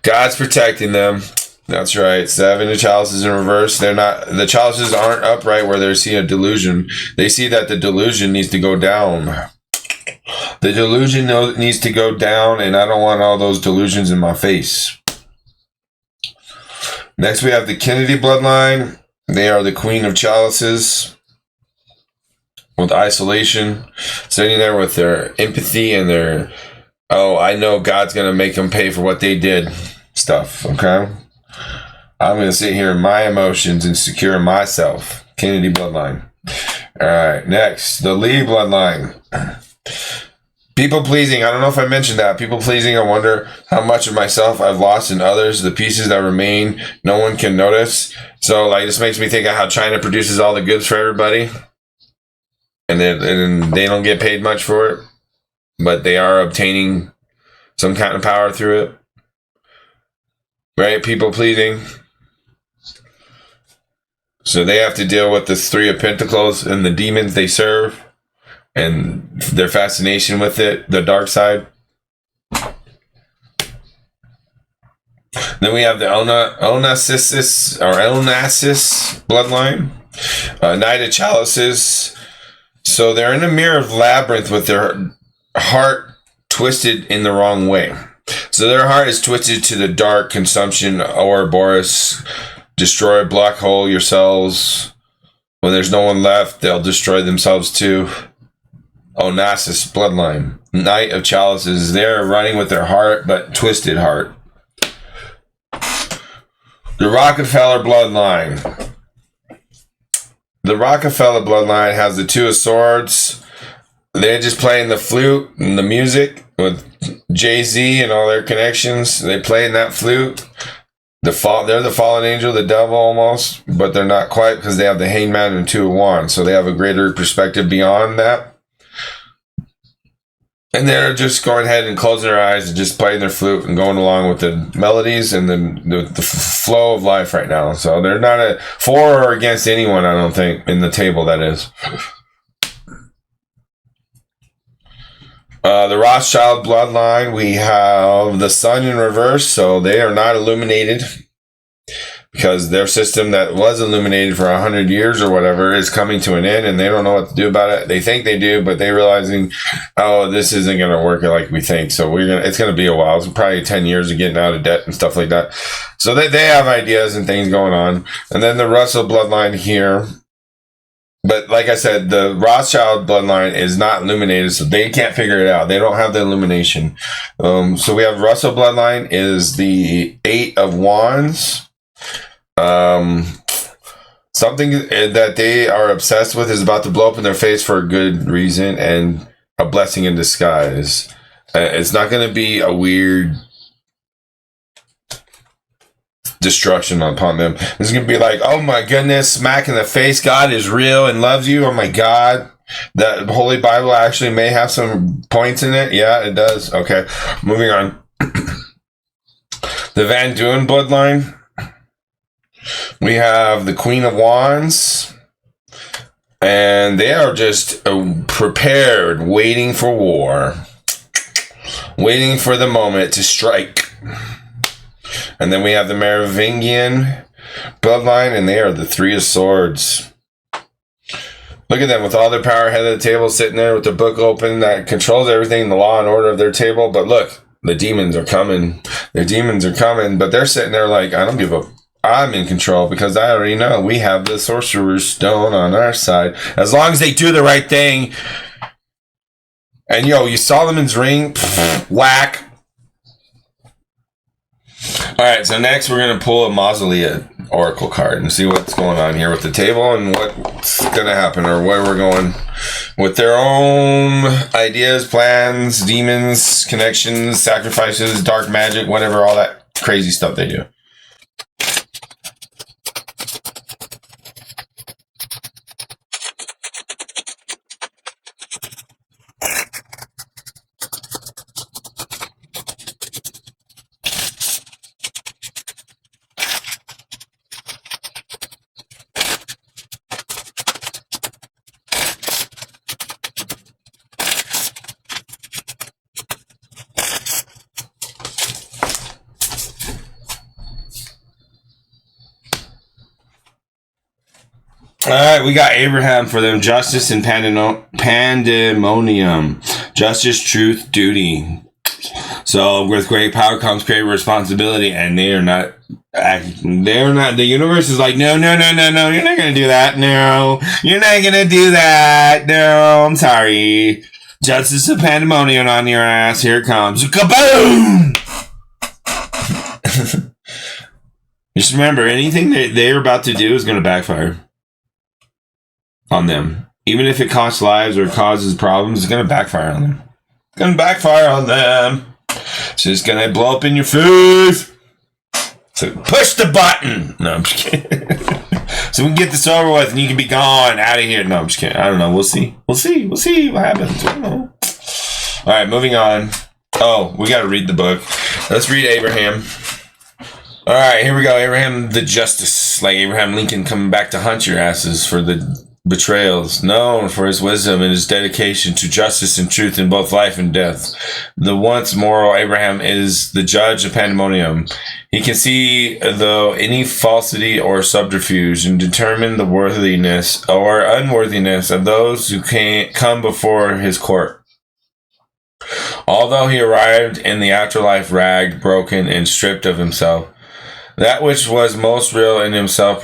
Speaker 2: God's protecting them. That's right. 7 of Chalices in reverse. The chalices aren't upright where they see a delusion. They see that the delusion needs to go down. The delusion needs to go down, and I don't want all those delusions in my face. Next, we have the Kennedy bloodline. They are the Queen of Chalices with isolation, sitting there with their empathy and their, I know God's going to make them pay for what they did stuff, okay? I'm going to sit here in my emotions and secure myself. Kennedy bloodline. All right, next, the Lee bloodline. People pleasing. I don't know if I mentioned that. People pleasing. I wonder how much of myself I've lost in others. The pieces that remain, no one can notice. So, this makes me think of how China produces all the goods for everybody, and they don't get paid much for it, but they are obtaining some kind of power through it. Right? People pleasing. So they have to deal with this 3 of Pentacles and the demons they serve, and their fascination with it, the dark side. Then we have the Onassis bloodline, Knight of Chalices. So they're in a mirror of labyrinth with their heart twisted in the wrong way. So their heart is twisted to the dark, consumption, Ouroboros, destroy, black hole your cells. When there's no one left, they'll destroy themselves too. Onassis bloodline, Knight of Chalices. They're running with their heart, but twisted heart. The Rockefeller bloodline. The Rockefeller bloodline has the 2 of Swords. They're just playing the flute and the music with Jay-Z and all their connections. They play in that flute. They're the fallen angel, the devil almost, but they're not quite because they have the Hangman and 2 of Wands. So they have a greater perspective beyond that. And they're just going ahead and closing their eyes and just playing their flute and going along with the melodies and the flow of life right now. So they're not for or against anyone, I don't think, in the table, that is. The Rothschild bloodline, we have the Sun in reverse, so they are not illuminated because their system that was illuminated for 100 years or whatever is coming to an end, and they don't know what to do about it. They think they do, but they're realizing, this isn't going to work like we think. So it's going to be a while. It's probably 10 years of getting out of debt and stuff like that. So they have ideas and things going on. And then the Russell bloodline here. But like I said, the Rothschild bloodline is not illuminated, so they can't figure it out. They don't have the illumination. So we have Russell bloodline is the 8 of Wands. Something that they are obsessed with is about to blow up in their face for a good reason and a blessing in disguise. It's not going to be a weird destruction upon them. It's going to be like, oh my goodness, smack in the face, God is real and loves you. Oh my God. That Holy Bible actually may have some points in it. Yeah, it does. Okay, moving on. The Van Duyn bloodline. We have the Queen of Wands, and they are just prepared, waiting for war, waiting for the moment to strike. And then we have the Merovingian bloodline, and they are the 3 of Swords. Look at them with all their power, head of the table, sitting there with the book open that controls everything, the law and order of their table. But look, the demons are coming. The demons are coming, but they're sitting there like, I don't give a... I'm in control because I already know we have the sorcerer's stone on our side. As long as they do the right thing. And you Solomon's ring, whack. Alright, so next we're going to pull a Mausolea Oracle card and see what's going on here with the table and what's going to happen or where we're going with their own ideas, plans, demons, connections, sacrifices, dark magic, whatever, all that crazy stuff they do. All right, we got Abraham for them. Justice and pandemonium. Justice, truth, duty. So with great power comes great responsibility, and they are not acting. They're not. The universe is like, no. You're not gonna do that. No, you're not gonna do that. No, I'm sorry. Justice and pandemonium on your ass. Here it comes. Kaboom! Just remember, anything that they're about to do is gonna backfire on them. Even if it costs lives or causes problems, it's going to backfire on them. It's going to backfire on them. It's just going to blow up in your face. So push the button. No, I'm just kidding. So we can get this over with and you can be gone out of here. No, I'm just kidding. I don't know. We'll see. We'll see what happens. I don't know. All right, moving on. Oh, we got to read the book. Let's read Abraham. All right, here we go. Abraham the Justice. Like Abraham Lincoln coming back to hunt your asses for the betrayals, known for his wisdom and his dedication to justice and truth in both life and death. The once moral Abraham is the judge of pandemonium. He can see, though, any falsity or subterfuge and determine the worthiness or unworthiness of those who come before his court. Although he arrived in the afterlife ragged, broken, and stripped of himself, that which was most real in himself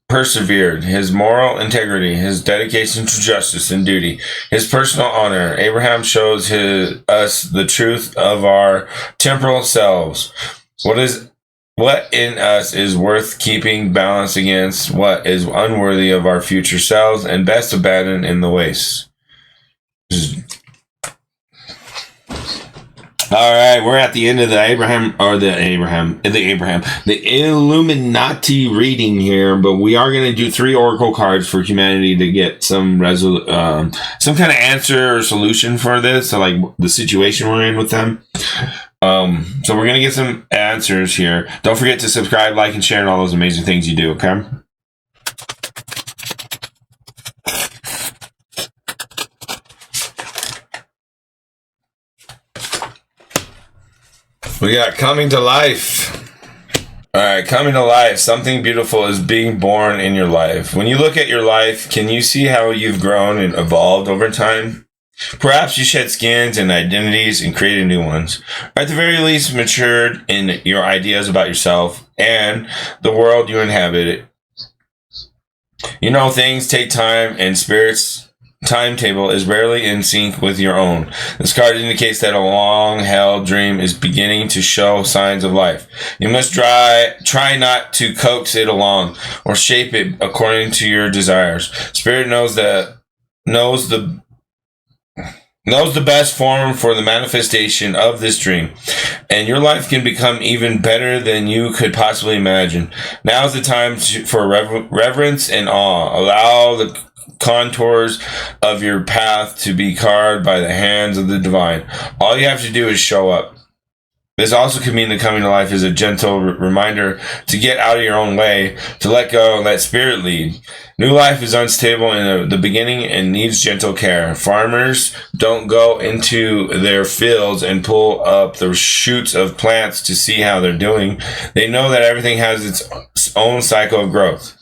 Speaker 2: persevered. His moral integrity, his dedication to justice and duty, his personal honor. Abraham shows us the truth of our temporal selves. What in us is worth keeping balance against what is unworthy of our future selves and best abandoned in the waste. All right, we're at the end of the Illuminati reading here, but we are going to do 3 oracle cards for humanity to get some kind of answer or solution for this, so like the situation we're in with them. So we're going to get some answers here. Don't forget to subscribe, like, and share, and all those amazing things you do, okay? We got coming to life. All right, coming to life. Something beautiful is being born in your life. When you look at your life, can you see how you've grown and evolved over time? Perhaps you shed skins and identities and created new ones. Or at the very least, matured in your ideas about yourself and the world you inhabit. You know, things take time, and Spirit's timetable is rarely in sync with your own. This card indicates that a long-held dream is beginning to show signs of life. You must try not to coax it along or shape it according to your desires. Spirit knows the best form for the manifestation of this dream, and your life can become even better than you could possibly imagine. Now is the time for reverence and awe. Allow the contours of your path to be carved by the hands of the divine. All you have to do is show up. This also could mean that coming to life is a gentle reminder to get out of your own way, to let go and let Spirit lead. New life is unstable in the beginning and needs gentle care. Farmers don't go into their fields and pull up the shoots of plants to see how they're doing. They know that everything has its own cycle of growth.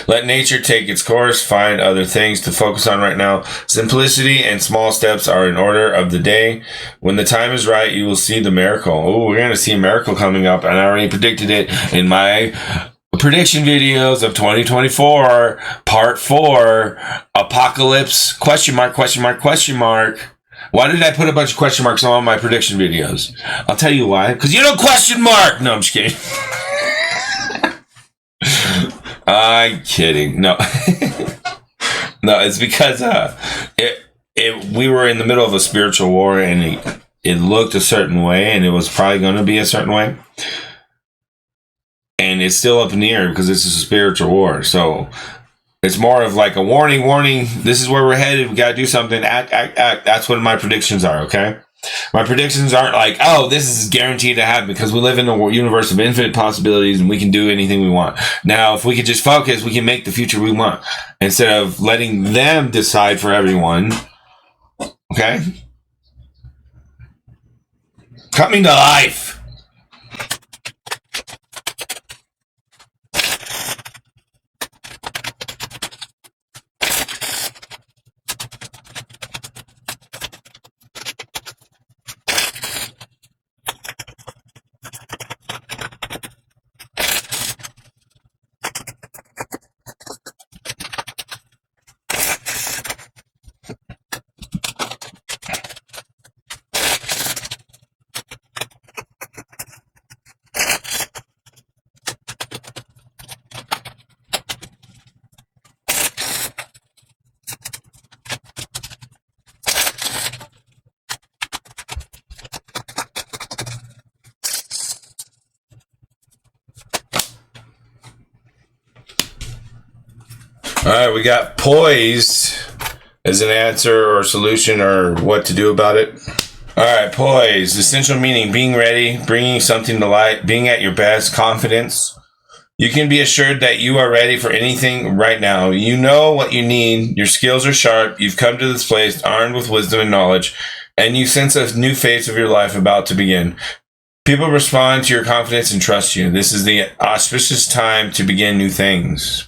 Speaker 2: Let nature take its course. Find other things to focus on right now. Simplicity and small steps are in order of the day. When the time is right, you will see the miracle. Oh, we're going to see a miracle coming up, and I already predicted it in my prediction videos of 2024, part 4, apocalypse, question mark, question mark, question mark. Why did I put a bunch of question marks on all my prediction videos? I'll tell you why. Because you don't question mark! No, I'm just kidding. I'm kidding. No. No, it's because we were in the middle of a spiritual war, and it looked a certain way, and it was probably going to be a certain way. And it's still up in the air because this is a spiritual war. So it's more of like a warning, this is where we're headed, we got to do something, act. That's what my predictions are, okay? My predictions aren't like, oh, this is guaranteed to happen, because we live in a universe of infinite possibilities and we can do anything we want. Now, if we could just focus, we can make the future we want instead of letting them decide for everyone, okay? Coming to life. All right, we got poised as an answer or solution or what to do about it. All right, poised. Essential meaning: being ready, bringing something to light, being at your best, confidence. You can be assured that you are ready for anything right now. You know what you need. Your skills are sharp. You've come to this place armed with wisdom and knowledge, and you sense a new phase of your life about to begin. People respond to your confidence and trust you. This is the auspicious time to begin new things.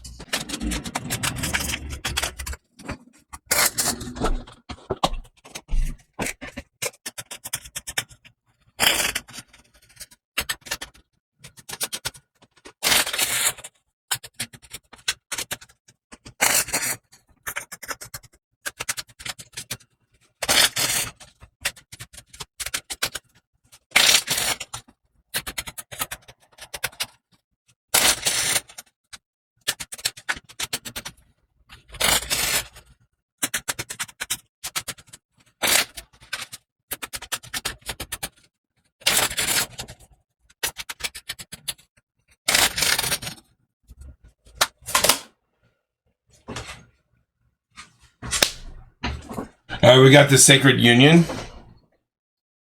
Speaker 2: All right, we got the sacred union.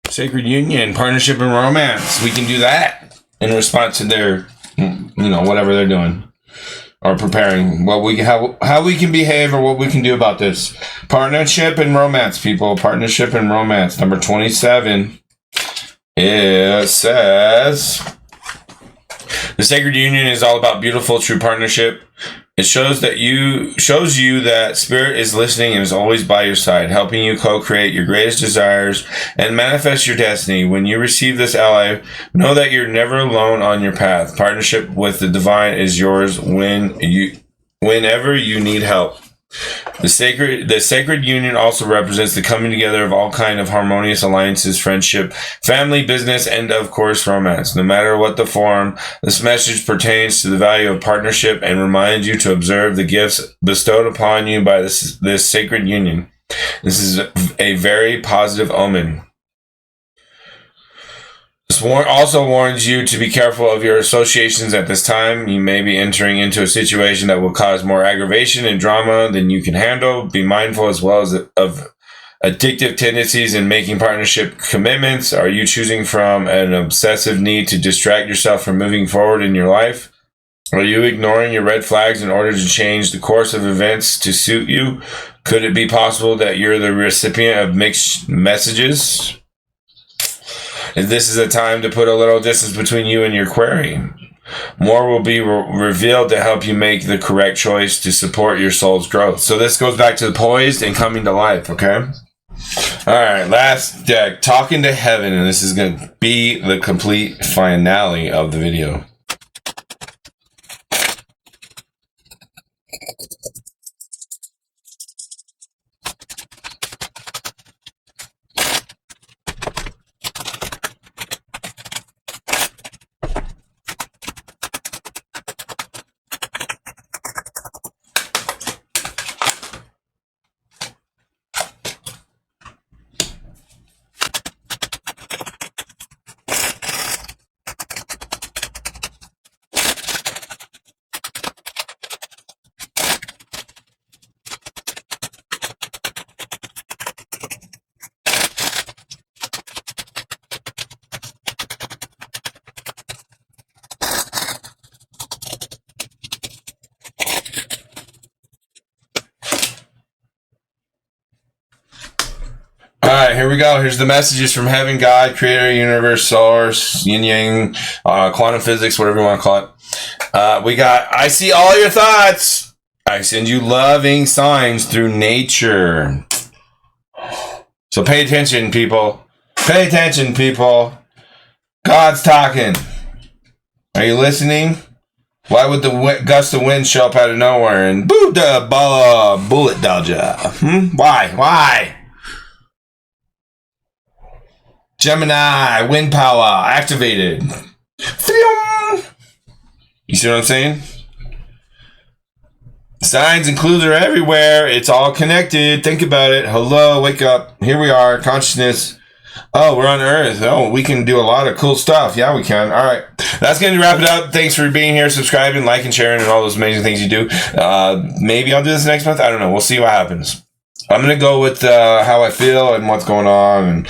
Speaker 2: Sacred union, partnership and romance. We can do that in response to their, whatever they're doing or preparing. How we can behave or what we can do about this. Partnership and romance, people. Partnership and romance. Number 27. It says, the sacred union is all about beautiful, true partnership. It shows you that spirit is listening and is always by your side, helping you co-create your greatest desires and manifest your destiny. When you receive this ally, know that you're never alone on your path. Partnership with the divine is yours whenever you need help. The sacred union also represents the coming together of all kinds of harmonious alliances, friendship, family, business, and of course romance. No matter what the form, this message pertains to the value of partnership and reminds you to observe the gifts bestowed upon you by this sacred union. This is a very positive omen. This also warns you to be careful of your associations at this time. You may be entering into a situation that will cause more aggravation and drama than you can handle. Be mindful as well as of addictive tendencies in making partnership commitments. Are you choosing from an obsessive need to distract yourself from moving forward in your life? Are you ignoring your red flags in order to change the course of events to suit you? Could it be possible that you're the recipient of mixed messages? This is a time to put a little distance between you and your query. More will be revealed to help you make the correct choice to support your soul's growth. So this goes back to the poised and coming to life, okay? All right, last deck, talking to heaven, and this is going to be the complete finale of the video. Alright, here we go. Here's the messages from heaven, God, creator, universe, source, yin yang, quantum physics, whatever you want to call it. We got, I see all your thoughts. I send you loving signs through nature. So pay attention, people. Pay attention, people. God's talking. Are you listening? Why would the gust of wind show up out of nowhere and bullet dodger? Why? Gemini, wind power, activated. You see what I'm saying? Signs and clues are everywhere. It's all connected. Think about it. Hello, wake up. Here we are, consciousness. Oh, we're on Earth. Oh, we can do a lot of cool stuff. Yeah, we can. All right. That's going to wrap it up. Thanks for being here, subscribing, liking, sharing, and all those amazing things you do. Maybe I'll do this next month. I don't know. We'll see what happens. I'm going to go with how I feel and what's going on. And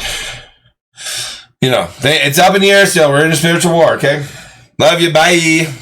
Speaker 2: you know, it's up in the air still. We're in a spiritual war, okay? Love you. Bye.